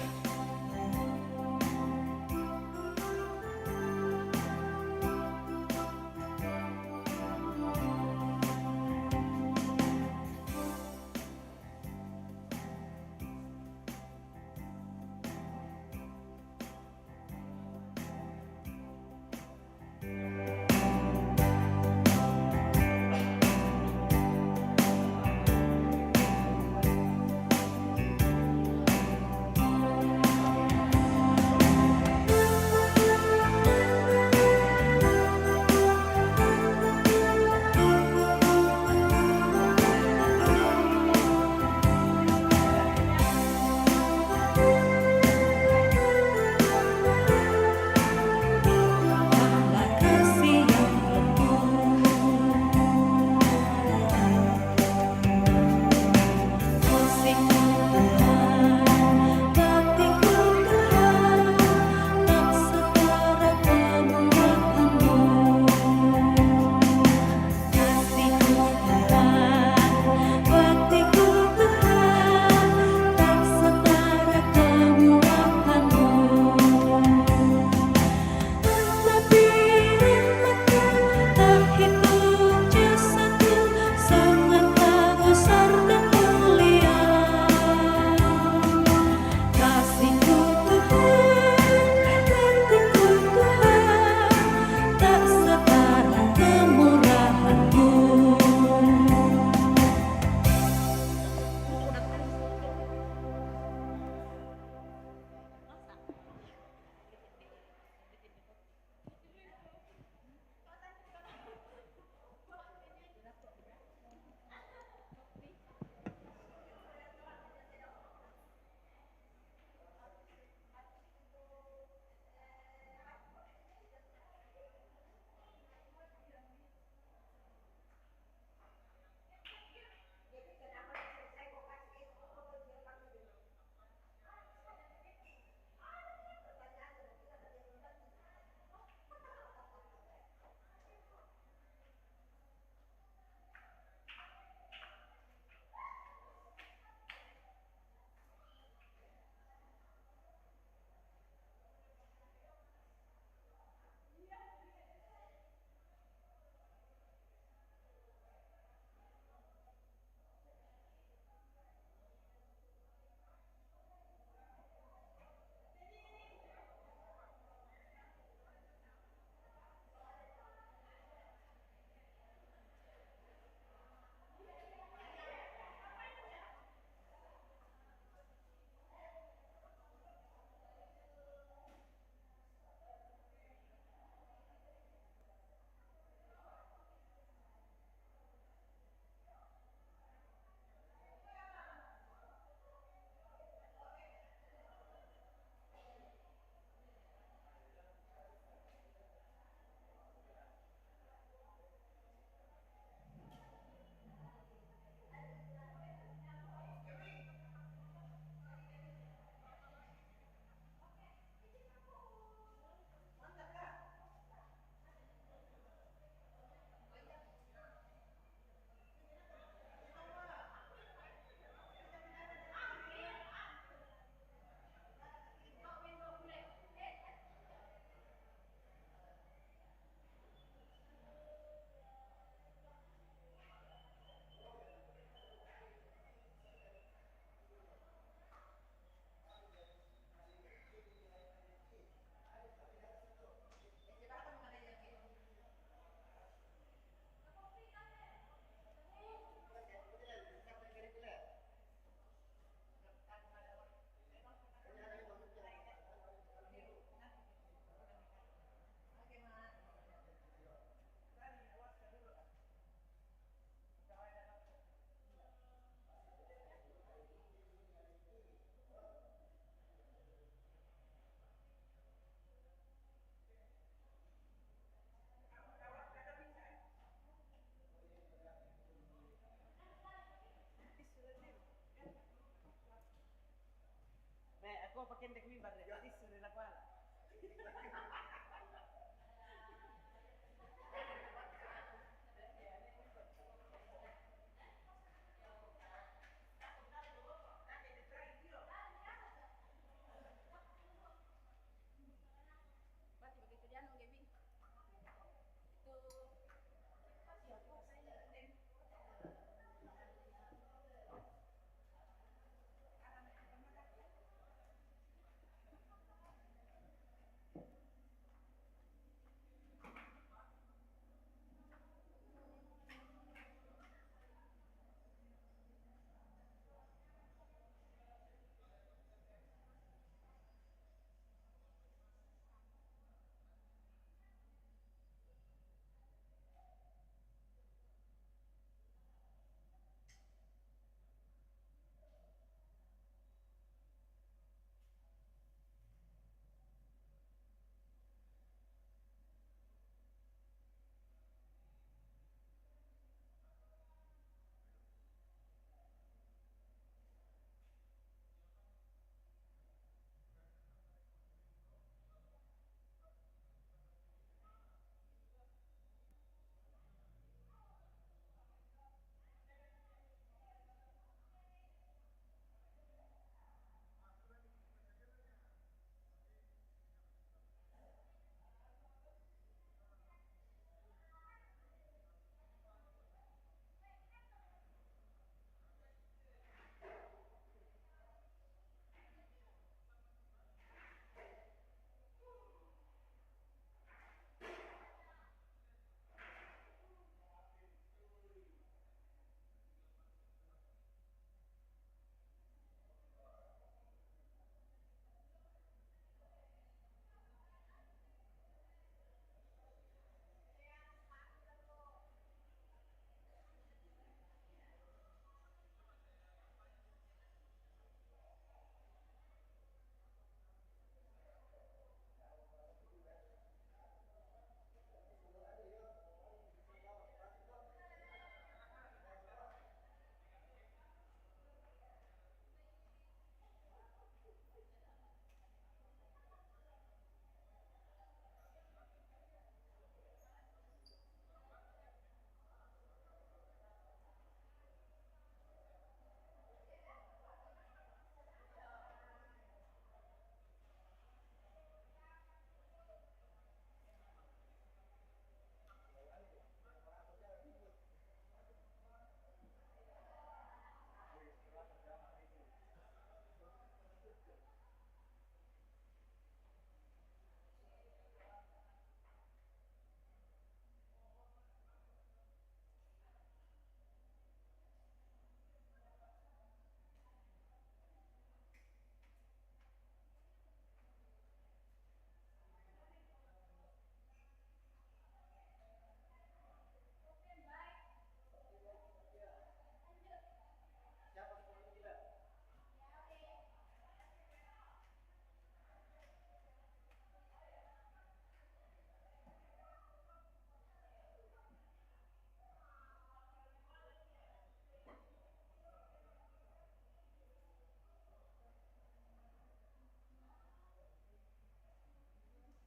kendek mimbar deh.